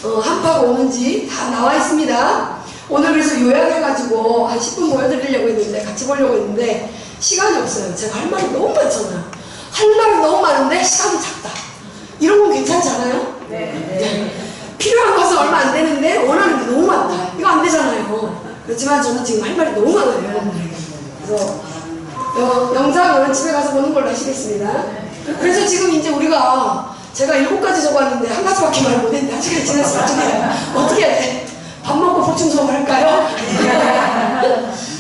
한파가 오는지 다 나와 있습니다. 오늘 그래서 요약해가지고 한 10분 보여드리려고 했는데, 같이 보려고 했는데 시간이 없어요. 제가 할 말이 너무 많잖아요. 할 말이 너무 많은데 시간이 작다. 이런 건 괜찮지 않아요? 네. 필요한 것은 얼마 안 되는데 원하는 게 너무 많다. 이거 안 되잖아요. 그렇지만 저는 지금 할 말이 너무 많아요, 여러분들에게. 그래서 영상은 집에 가서 보는 걸로 하시겠습니다. 그래서 지금 이제 우리가 제가 7가지 적었는데 한 가지밖에 말 못했는데 1시간이 지났어요. 어떻게 해야 돼? 밥 먹고 보충 수업을 할까요?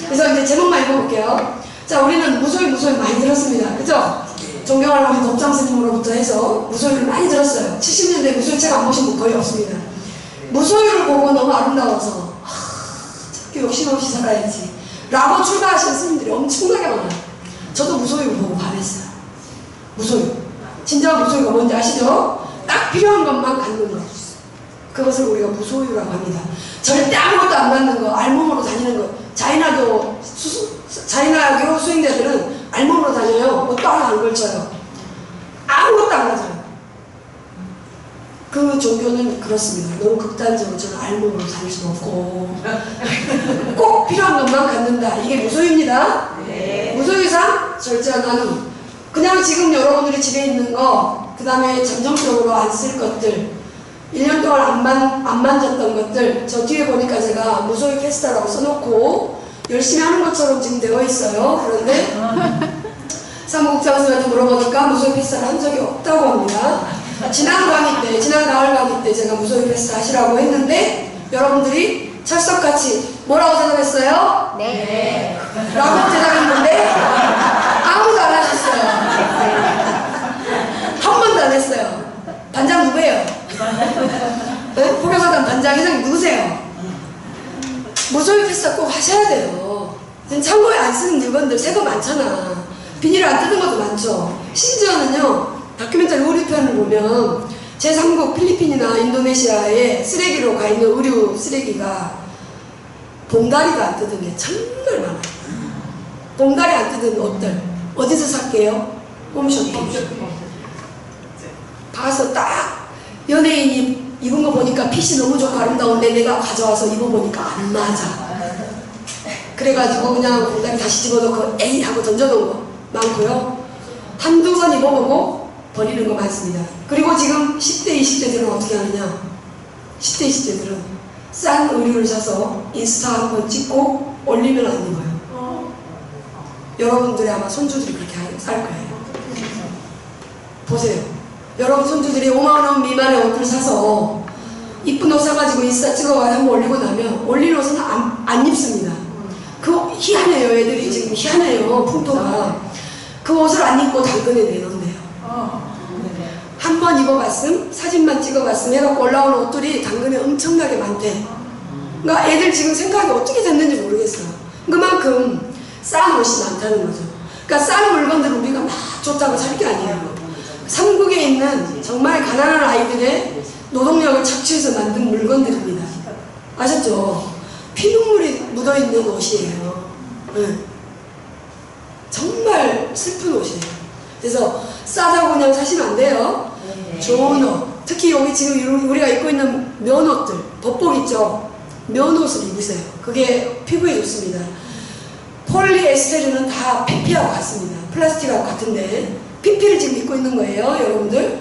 그래서 이제 제목만 읽어볼게요. 자, 우리는 무소유 많이 들었습니다. 그죠? 존경하는 우리 덕장 스님으로부터 해서 무소유를 많이 들었어요. 70년대 무소유 책 안 보신 분 거의 없습니다. 무소유를 보고 너무 아름다워서 저렇게 욕심없이 살아야지 라고 출가하신 스님들이 엄청나게 많아요. 저도 무소유를 보고 반했어요. 무소유. 진정한 무소유가 뭔지 아시죠? 딱 필요한 것만 갖는 것. 그것을 우리가 무소유라고 합니다. 절대 아무것도 안 갖는 거, 알몸으로 다니는 거. 자이나교 수행자들은 알몸으로 다녀요. 옷도 하나 안 걸쳐요. 아무것도 안 가져요. 그 종교는 그렇습니다. 너무 극단적으로 저는 알몸으로 다닐 수 없고 꼭 필요한 것만 갖는다. 이게 무소유입니다. 네. 무소유상 절제한 나눔. 그냥 지금 여러분들이 집에 있는 거, 그 다음에 잠정적으로 안 쓸 것들, 1년 동안 안 만졌던 것들, 저 뒤에 보니까 제가 무소유 페스타라고 써놓고 열심히 하는 것처럼 지금 되어 있어요. 그런데 사무국장님한테 물어보니까 무소유 페스타를 한 적이 없다고 합니다. 지난 가을 강의 때 제가 무소유 페스타 하시라고 했는데 여러분들이 철석같이 뭐라고 대답했어요? 네. 라고 대답했는데 아무도 안 하셨어요. 한 번도 안 했어요. 반장 누구예요? 네? 포교사단 반장 회장님 누구세요? 무소유 페스타 꼭 하셔야 돼요. 창고에 안 쓰는 물건들 새 거 많잖아. 비닐을 안 뜯은 것도 많죠. 심지어는요, 다큐멘터리 의류편을 보면 제3국 필리핀이나 인도네시아에 쓰레기로 가 있는 의류 쓰레기가 봉다리도 안 뜯은 게 정말 많아요. 봉다리 안 뜯은 옷들 어디서 살게요? 홈쇼핑. 가서 딱 연예인이 입은 거 보니까 핏이 너무 좋고 아름다운데 내가 가져와서 입어보니까 안 맞아. 그래가지고 그냥 봉다리 다시 집어넣고 에이 하고 던져놓은 거 많고요. 한두 번 입어보고 버리는 거 많습니다. 그리고 지금 10대, 20대들은 어떻게 하느냐. 10대, 20대들은 싼 의류를 사서 인스타 한번 찍고 올리면 안 입어요. 여러분들이 아마 손주들이 그렇게 살 거예요. 보세요. 여러분 손주들이 5만원 미만의 옷을 사서 이쁜 옷 사가지고 인스타 찍어가지고 한번 올리고 나면 올린 옷은 안 입습니다. 그 희한해요. 애들이 지금 희한해요. 풍토가. 그 옷을 안 입고 당근에 내놓는데요. 한 번 입어봤음, 사진만 찍어봤음 해갖고 올라오는 옷들이 당근에 엄청나게 많대. 그러니까 애들 지금 생각이 어떻게 됐는지 모르겠어요. 그만큼 싼 옷이 많다는 거죠. 그러니까 싼 물건들을 우리가 막 좋다고 살 게 아니에요. 삼국에 있는 정말 가난한 아이들의 노동력을 착취해서 만든 물건들입니다. 아셨죠? 피눈물이 묻어있는 옷이에요. 네. 정말 슬픈 옷이에요. 그래서 싸다고 그냥 사시면 안 돼요. 좋은 옷, 특히 여기 지금 우리가 입고 있는 면옷들, 덮복 있죠? 면옷을 입으세요. 그게 피부에 좋습니다. 폴리에스테르는 다 PP하고 같습니다. 플라스틱하고 같은데 PP를 지금 입고 있는 거예요, 여러분들.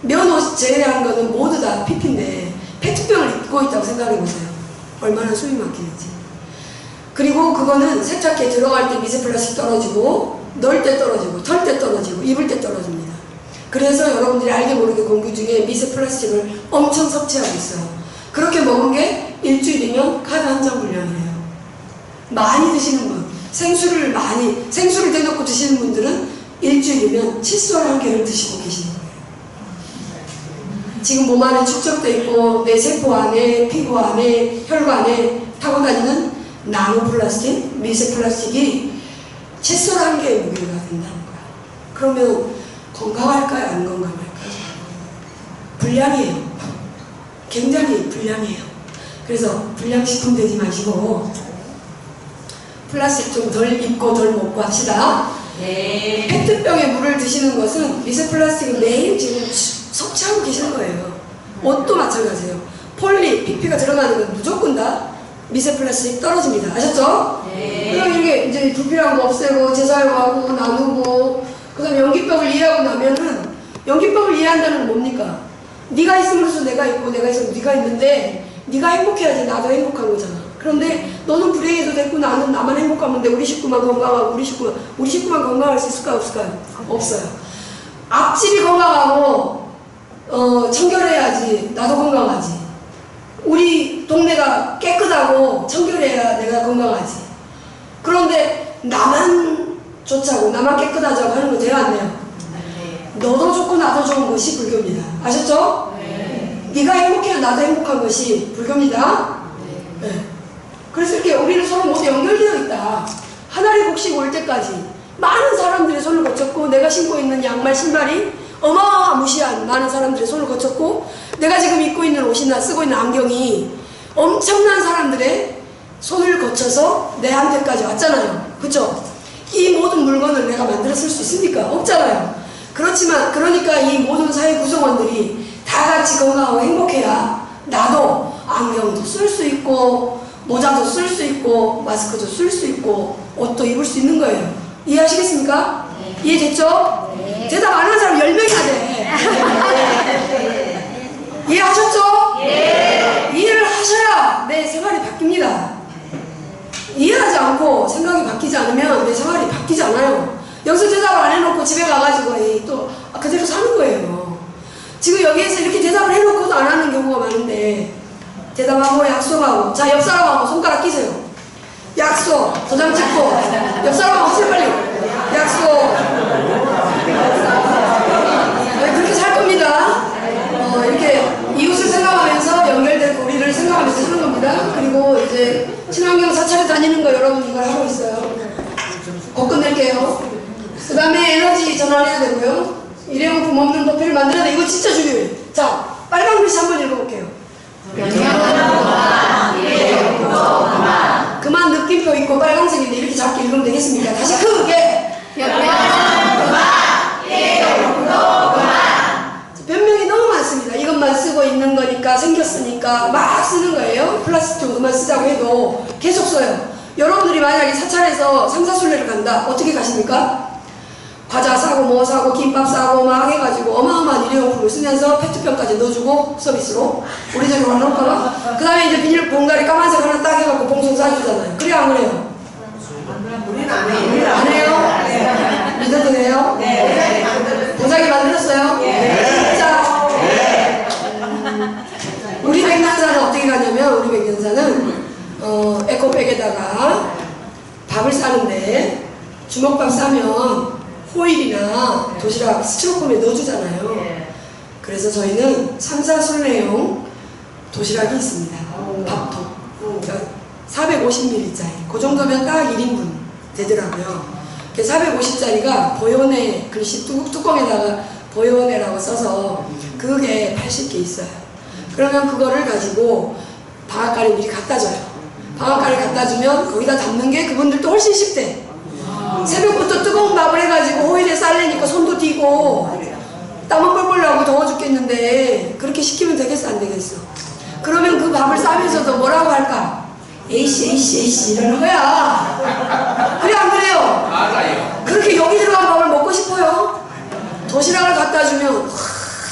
면옷 제외한 거는 모두 다 PP인데 페트병을 입고 있다고 생각해 보세요. 얼마나 숨이 막히는지. 그리고 그거는 세탁기에 들어갈 때 미세 플라스틱 떨어지고, 넣을 때 떨어지고, 털 때 떨어지고, 입을 때 떨어집니다. 그래서 여러분들이 알게 모르게 공기 중에 미세 플라스틱을 엄청 섭취하고 있어요. 그렇게 먹은 게 일주일이면 카드 한 장 분량이래요. 많이 드시는 분, 생수를 대놓고 드시는 분들은 일주일이면 칫솔 한 개를 드시고 계시는 거예요. 지금 몸 안에 축적돼 있고 내 세포 안에, 피부 안에, 혈관 안에 타고 다니는 나노 플라스틱, 미세 플라스틱이 칫솔 한 개의 무게가 된다는 거야. 그러면 건강할까요? 안 건강할까요? 불량이에요. 굉장히 불량이에요. 그래서 불량식품 되지 마시고 플라스틱 좀 덜 입고 덜 먹고 합시다. 네. 페트병에 물을 드시는 것은 미세 플라스틱을 매일 지금 섭취하고 계시는 거예요. 옷도 마찬가지예요. 폴리, PP가 들어가는 건 무조건 다 미세 플라스틱 떨어집니다. 아셨죠? 네. 그럼 이게 이제 불필요한 거 없애고 재사용하고 나누고 그다음 연기법을 이해하고 나면은 연기법을 이해한다는 건 뭡니까? 네가 있음으로써 내가 있고 내가 있으면 네가 있는데 네가 행복해야지 나도 행복한 거잖아. 그런데 너는 불행해도 됐고 나는 나만 행복하면 돼. 우리 식구만 건강하고 우리 식구만 건강할 수 있을까요? 없을까요? 없어요. 앞집이 건강하고 청결해야지 나도 건강하지. 우리 동네가 깨끗하고 청결해야 내가 건강하지. 그런데 나만 좋자고 나만 깨끗하자고 하는 거 돼요 안 돼요? 너도 좋고 나도 좋은 것이 불교입니다. 아셨죠? 네. 네가 행복해야 나도 행복한 것이 불교입니다. 네. 그래서 이렇게 우리는 서로 모두 연결되어 있다. 하나리 곡식 올 때까지 많은 사람들의 손을 거쳤고 내가 신고 있는 양말 신발이 어마무시한 많은 사람들의 손을 거쳤고 내가 지금 입고 있는 옷이나 쓰고 있는 안경이 엄청난 사람들의 손을 거쳐서 내한테까지 왔잖아요. 그쵸? 이 모든 물건을 내가 만들어 쓸 수 있습니까? 없잖아요. 그렇지만 그러니까 이 모든 사회 구성원들이 다 같이 건강하고 행복해야 나도 안경도 쓸 수 있고 모자도 쓸 수 있고 마스크도 쓸 수 있고 옷도 입을 수 있는 거예요. 이해하시겠습니까? 네. 이해됐죠? 네. 대답 안 하는 사람 10명이나 돼. 이해하셨죠? 네. 이해를 하셔야 내 생활이 바뀝니다. 이해하지 않고 생각이 바뀌지 않으면 내 생활이 바뀌지 않아요. 여기서 대답을 안 해놓고 집에 가가지고 또 그대로 사는 거예요. 지금 여기에서 이렇게 대답을 해놓고도 안 하는 경우가 많은데 대답하고 약속하고 자 옆사람하고 손가락 끼세요. 약속 도장 찍고 옆사람하고 하세요 빨리. 약속. 그렇게 살 겁니다. 이렇게 이웃을 생각하면서 연결된 우리를 생각하면서 사는 겁니다. 그리고 이제 친환경 사찰에 다니는 거 여러분 이걸 하고 있어요. 곧 끝낼게요. 그 다음에 에너지 전환해야 되고요. 일회용품 없는 도피를 만들어야 돼. 이거 진짜 중요해요. 자, 빨간 글씨 한번 읽어볼게요. 그만 느낌표 있고 빨간색인데 이렇게 작게 읽으면 되겠습니까? 다시 크게. 변명이 너무 많습니다. 이것만 쓰고 있는 거니까 생겼으니까 막 쓰는 거예요. 플라스틱 정도만 쓰자고 해도 계속 써요. 여러분들이 만약에 사찰에서 삼사순례를 간다. 어떻게 가십니까? 과자 사고 뭐 사고 김밥 사고 막 해가지고 어마어마한 일회용품을 쓰면서 페트병까지 넣어주고 서비스로 우리 집에 와놓을까봐 그 다음에 이제 비닐 봉다리 까만색 하나 딱 해갖고 봉송 싸주잖아요. 그래요 안 그래요? 우리는 안 해요. 안 해요? 믿어도 돼요? 네. 보자기 만들었어요? 진짜? 우리 백년사는 어떻게 가냐면 우리 백년사는 에코백에다가 밥을 싸는데 주먹밥 싸면 호일이나 도시락 스티로폼에 넣어주잖아요. 그래서 저희는 삼사순례용 도시락이 있습니다. 밥통. 그러니까 450ml짜리. 그 정도면 딱 1인분 되더라고요. 450짜리가 보요네 글씨 뚜껑에다가 보요네라고 써서 그게 80개 있어요. 그러면 그거를 가지고 방앗간에 미리 갖다 줘요. 방앗간에 갖다 주면 거기다 담는 게 그분들도 훨씬 쉽대. 새벽부터 뜨거운 밥을 해가지고 호일에 쌀래니까 손도 띄고 땀은 뻘뻘 나고 더워 죽겠는데 그렇게 시키면 되겠어 안 되겠어? 그러면 그 밥을 싸면서도 뭐라고 할까? 에이씨 이러는 거야. 그래 안 그래요? 맞아요. 그렇게 여기 들어간 밥을 먹고 싶어요? 도시락을 갖다 주면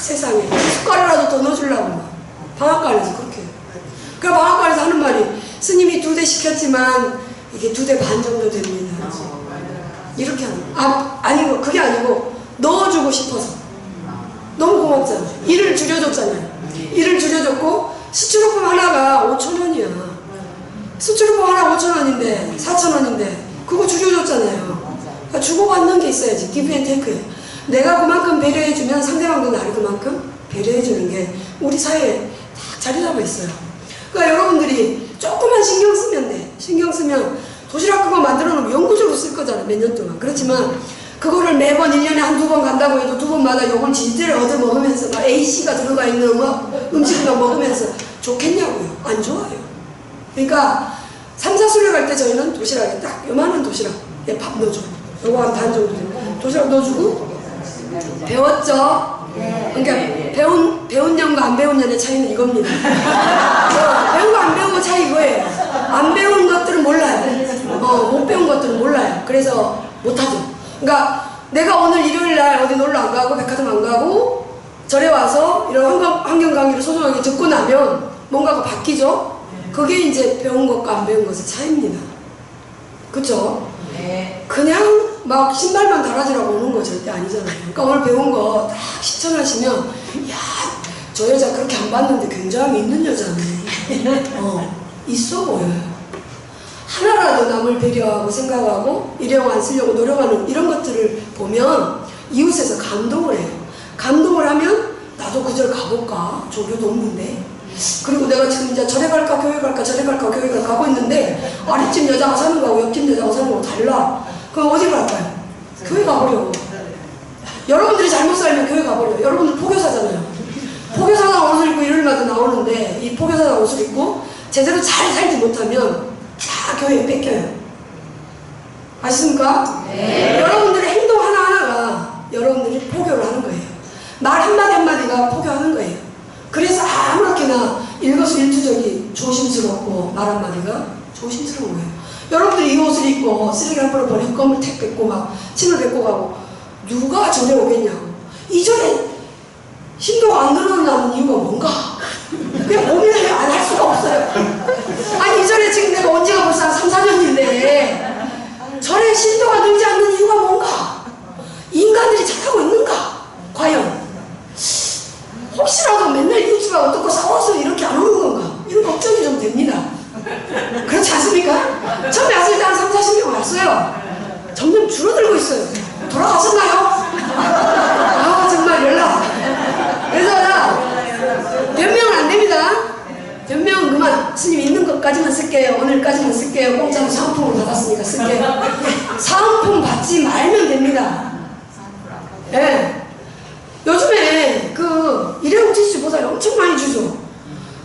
세상에 숟가락이라도 더 넣어주려고 방앗간에서 그렇게. 그럼 방앗간에서 하는 말이 스님이 2대 시켰지만 이게 2대 반 정도 됩니다. 이렇게 하는 아니고 그게 아니고 넣어주고 싶어서 너무 고맙잖아. 일을 줄여줬잖아요. 일을 줄여줬고 스티로폼 하나가 5,000원이야. 스티로폼 하나 5,000원인데 4,000원인데 그거 줄여줬잖아요. 그러니까 주고받는 게 있어야지. 기브 앤 테이크예요. 내가 그만큼 배려해주면 상대방도 나를 그만큼 배려해주는 게 우리 사회에 다 자리 잡아 있어요. 그러니까 여러분들이 조금만 신경 쓰면 돼. 신경 쓰면 도시락 그거 만들어 놓으면 영구적으로 쓸 거잖아, 몇 년 동안. 그렇지만 그거를 매번 1년에 한두 번 간다고 해도 두 번마다 요걸 진짜를 얻어 먹으면서 막 A씨가 들어가 있는 음식을 먹으면서 좋겠냐고요? 안 좋아요. 그러니까 3, 4순례 갈 때 저희는 도시락에 딱 요만한 도시락 밥 넣어줘. 요거 한 반 정도 도시락 넣어주고 배웠죠? 그러니까 배운 년과 안 배운 년의 차이는 이겁니다. 배우고 안 배운 거 차이 이거예요. 안 배운 것들은 몰라요. 못 배운 것들은 몰라요. 그래서 못하죠. 그러니까 내가 오늘 일요일날 어디 놀러 안 가고 백화점 안 가고 절에 와서 이런 환경 강의를 소중하게 듣고 나면 뭔가가 바뀌죠? 그게 이제 배운 것과 안 배운 것의 차이입니다. 그쵸? 네. 그냥 막 신발만 달아지라고 오는 거 절대 아니잖아요. 그러니까 오늘 배운 거 딱 실천하시면 야, 저 여자 그렇게 안 봤는데 굉장히 있는 여자네. 있어 보여요. 하나라도 남을 배려하고 생각하고 일회용 안 쓰려고 노력하는 이런 것들을 보면 이웃에서 감동을 해요. 감동을 하면 나도 그 절 가볼까? 조교도 없는데. 그리고 내가 지금 이제 절에 갈까 교회 갈까 절에 갈까 교회 갈까 가고 있는데 아랫집 여자가 사는 거하고 옆집 여자가 사는 거하고 달라. 그럼 어디 갈까요? 교회 가버려. 여러분들이 잘못 살면 교회 가버려. 여러분들 포교사잖아요. 포교사장 옷을 입고 일요일마다 나오는데 이 포교사장 옷을 입고 제대로 잘 살지 못하면 다 교회에 뺏겨요. 아십니까? 네. 여러분들의 행동 하나하나가 여러분들이 포교를 하는 거예요. 말 한마디 한마디가 포교하는 거예요. 그래서 아무렇게나 일거수일투족이 조심스럽고 말 한마디가 조심스러운 거예요. 여러분들이 이 옷을 입고 쓰레기 한 번을 버리고 껌을 택 뱉고 막 침을 뱉고 가고 누가 절에 오겠냐고. 이 절에 신도가 안 늘어나는 이유가 뭔가? 그냥 고민을 안 할 수가 없어요. 아니 이 절에 지금 내가 온 지가 벌써 한 3, 4년인데 절에 신도가 늘지 않는 이유가 뭔가? 인간들이 잘하고 있는가? 과연? 혹시라도 맨날 이웃집하고 어떻고 싸워서 이렇게 안 오는 건가? 이런 걱정이 좀 됩니다. 그렇지 않습니까? 처음에 왔을 때 한 3, 40명 왔어요. 점점 줄어들고 있어요. 돌아가셨나요? 아 정말 연락. 그래서 변명은 안 됩니다. 변명은 그만. 스님 있는 것까지만 쓸게요. 오늘까지만 쓸게요. 공짜로 사은품을 받았으니까 쓸게요. 사은품 받지 말면 됩니다. 예. 네. 요즘에 그 일회용 티슈보다 엄청 많이 주죠.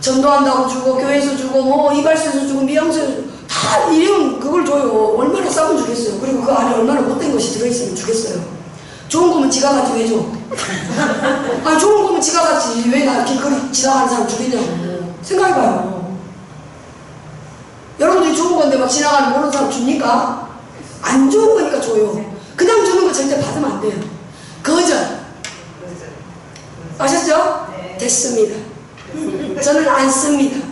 전도한다고 주고 교회에서 주고 뭐 이발소에서 주고 미용소에서 주고 다 일회용 그걸 줘요. 얼마나 싸면 주겠어요. 그리고 그 안에 얼마나 못된 것이 들어있으면 주겠어요. 좋은 거면 지가 가지고 왜 줘? 아니 좋은 거면 지가 가지 왜 나 길거리 지나가는 사람 주겠냐고. 생각해봐요. 여러분들이 좋은 건데 막 지나가는 모르는 사람 줍니까? 안 좋은 거니까 줘요. 그냥 주는 거 절대 받으면 안 돼요. 거절. 아셨죠? 네. 됐습니다. 저는 안 씁니다.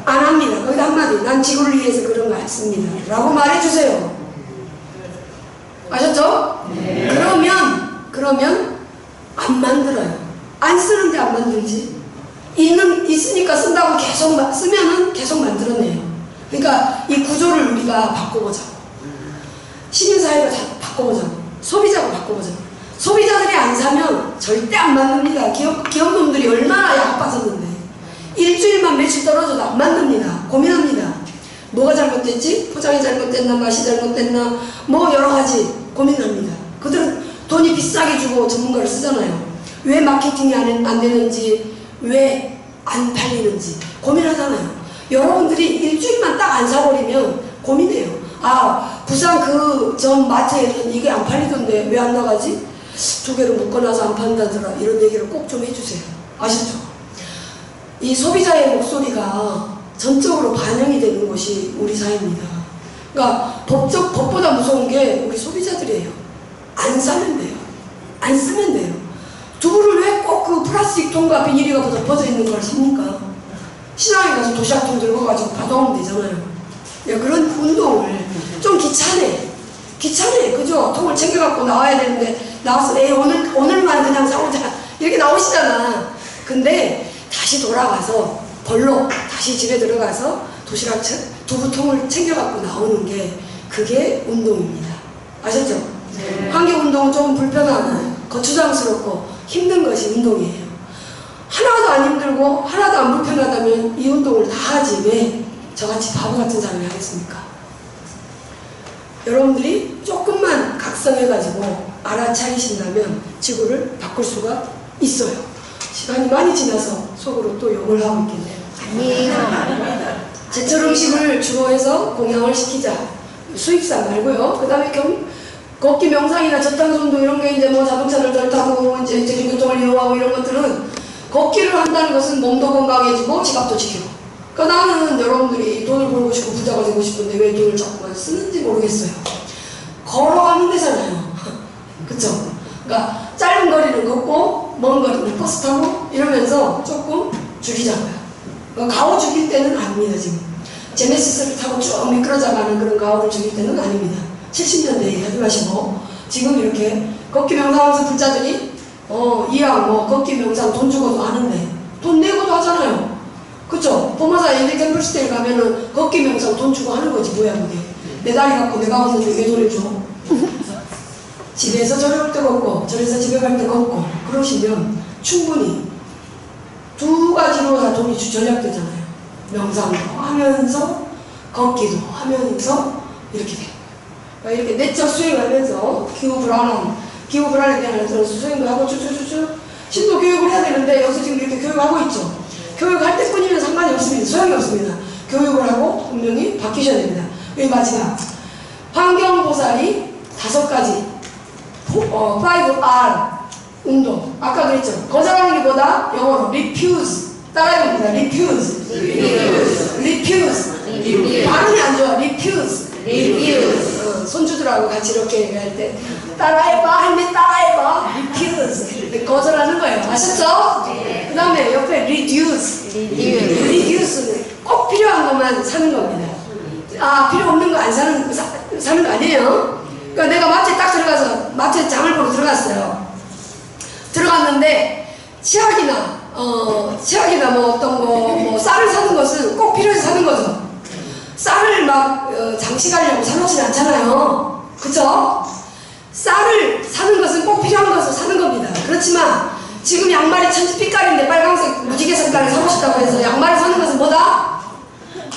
안 합니다. 거기다 한마디. 난 지구를 위해서 그런 거 안 씁니다. 라고 말해주세요. 아셨죠? 네. 그러면 안 만들어요. 안 쓰는데 안 만들지. 있으니까 쓴다고 계속 쓰면은 계속 만들어내요. 그러니까 이 구조를 우리가 바꿔보자고. 시민사회가 바꿔보자고. 소비자가 바꿔보자고. 소비자들이 안 사면 절대 안 만듭니다. 기업놈들이 얼마나 약빠졌는데 일주일만 매출 떨어져도 안 만듭니다. 고민합니다. 뭐가 잘못됐지? 포장이 잘못됐나? 맛이 잘못됐나? 뭐 여러가지 고민합니다. 그들은 돈이 비싸게 주고 전문가를 쓰잖아요. 왜 마케팅이 안 되는지, 왜 안 팔리는지 고민하잖아요. 여러분들이 일주일만 딱 안 사버리면 고민해요. 아, 부산 그 전 마트에는 이게 안 팔리던데 왜 안 나가지? 두 개를 묶어놔서 안 판다더라. 이런 얘기를 꼭 좀 해주세요. 아시죠? 이 소비자의 목소리가 전적으로 반영이 되는 것이 우리 사회입니다. 그러니까 법보다 무서운 게 우리 소비자들이에요. 안 사면 돼요. 안 쓰면 돼요. 두부를 왜 꼭 그 플라스틱 통과 비닐이가 덮어져 있는 걸 삽니까? 시장에 가서 도시락통 들고 가지고 받아오면 되잖아요. 야, 그런 운동을 좀 귀찮네. 그죠? 통을 챙겨갖고 나와야 되는데 나와서 에이 오늘만 그냥 사오자 이렇게 나오시잖아. 근데 다시 돌아가서 벌로 다시 집에 들어가서 도시락 두부통을 챙겨갖고 나오는 게 그게 운동입니다. 아셨죠? 네. 환경운동은 조금 불편하고 거추장스럽고 힘든 것이 운동이에요. 하나도 안 힘들고 하나도 안 불편하다면 이 운동을 다 하지 왜 저같이 바보 같은 사람이 하겠습니까? 여러분들이 조금만 각성해가지고 알아차리신다면 지구를 바꿀 수가 있어요. 시간이 많이 지나서 속으로 또 욕을 하고 있겠네요. 아니에요. 제철 음식을 주로 해서 공양을 시키자. 수익산 말고요. 그 다음에 걷기 명상이나 저탄소 이런 게 이제 뭐 자동차를 덜 타고 이제 대중교통을 이용하고 이런 것들은 걷기를 한다는 것은 몸도 건강해지고 지갑도 지키고. 그러니까 나는 여러분들이 돈을 벌고 싶고 부자가 되고 싶은데 왜 돈을 자꾸만 쓰는지 모르겠어요. 걸어가면 되잖아요. 그쵸? 그러니까 짧은 거리는 걷고 먼 거리는 버스 타고 이러면서 조금 줄이자고요. 가오 죽일 때는 아닙니다. 지금 제네시스를 타고 쭉 미끄러져가는 그런 가오를 죽일 때는 아닙니다. 70년대 얘기 하지 마시고 지금 이렇게 걷기 명상하면서 불자들이 이왕 뭐 걷기 명상 돈 주고도 하는데 돈 내고도 하잖아요. 그쵸? 보마사 인디 템플스테이 가면은 걷기 명상 돈 주고 하는 거지. 뭐야 그게. 내 다리 갖고 내가 걷는데 왜 돈을 줘? 집에서 저리 올 때 걷고 저리서 집에 갈 때 걷고 그러시면 충분히 두 가지로 다 돈이 절약되잖아요. 명상도 하면서 걷기도 하면서 이렇게 돼요. 그러니까 이렇게 내적 수행하면서 기후 불안에 대한 수행도 하고 쭉쭉쭉쭉 신도 교육을 해야 되는데 여기서 지금 이렇게 교육하고 있죠. 교육할 때뿐이면 상관이 없습니다. 소용이 없습니다. 교육을 하고 분명히 바뀌셔야 됩니다. 여기 마지막 환경보살이 5가지 5R 운동. 아까 그랬죠. 거절하는 게 보다 영어로 refuse. 따라해봅니다. refuse. 발음이 안 좋아. refuse. 손주들하고 같이 이렇게 얘기할 때 따라해봐. 할머니 따라해봐. refuse. 거절하는 거예요. 아셨죠? 그 다음에 옆에 reduce는 꼭 필요한 것만 사는 겁니다. 필요 없는 거 안 사는 거 아니에요. 그러니까 내가 마트에 딱 들어가서 마트에 장을 보러 들어갔어요. 들어갔는데 치약이나 뭐 어떤 뭐 쌀을 사는 것은 꼭 필요해서 사는 거죠. 쌀을 막 장식하려고 사놓진 않잖아요. 그쵸? 쌀을 사는 것은 꼭 필요한 것을 사는 겁니다. 그렇지만 지금 양말이 천지빛깔인데 빨간색 무지개 색깔을 사고 싶다고 해서 양말을 사는 것은 뭐다?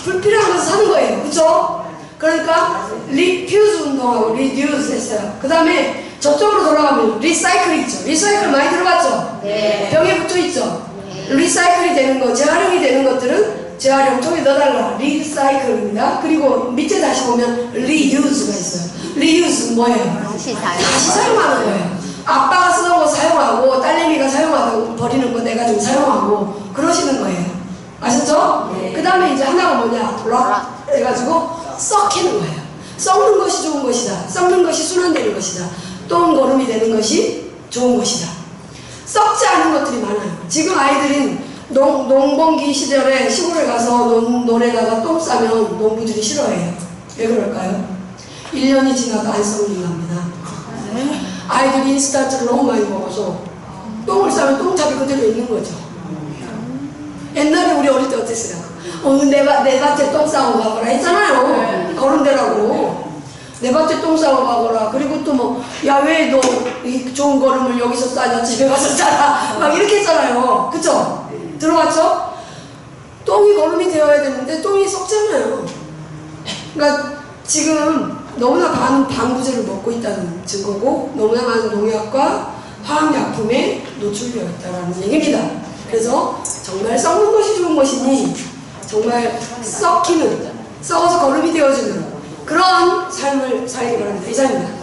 불필요한 것을 사는 거예요. 그쵸? 그러니까 refuse 운동하고 reduce 했어요. 그 다음에 저쪽으로 돌아가면 리사이클 있죠. 리사이클 많이 들어봤죠? 네. 벽에 붙어 있죠. 네. 리사이클이 되는 거, 재활용이 되는 것들은 재활용통에 넣어달라. 리사이클입니다. 그리고 밑에 다시 보면 리유즈가 있어요. 리유즈는 뭐예요? 다시 다시 사용하는 거예요. 아빠가 쓰는 거 사용하고 딸내미가 사용하고 버리는 거 내가 좀 사용하고 그러시는 거예요. 아셨죠? 네. 그 다음에 이제 하나가 뭐냐? 락 해가지고 썩히는 거예요. 썩는 것이 좋은 것이다. 썩는 것이 순환되는 것이다. 똥 거름이 되는 것이 좋은 것이다. 썩지 않은 것들이 많아요. 지금 아이들은 농번기 시절에 시골에 가서 논에다가 똥 싸면 농부들이 싫어해요. 왜 그럴까요? 1년이 지나도 안 썩는 겁니다. 아이들이 인스턴트를 너무 많이 먹어서 똥을 싸면 똥탑이 그대로 있는 거죠. 옛날에 우리 어릴 때 어땠어요? 내 밭에 똥 싸고 가거라 했잖아요. 거름대라고. 내 밭에 똥 싸고 가거라. 그리고 또 뭐 야외에 너 이 좋은 거름을 여기서 싸냐 집에 가서 싸라 막 이렇게 했잖아요. 그쵸? 들어봤죠? 똥이 거름이 되어야 되는데 똥이 썩잖아요. 그러니까 지금 너무나 많은 방부제를 먹고 있다는 증거고 너무나 많은 농약과 화학약품에 노출되어 있다는 얘기입니다. 그래서 정말 썩는 것이 좋은 것이니 정말 썩어서 거름이 되어주는 그런 삶을 살기 바랍니다. 이상입니다.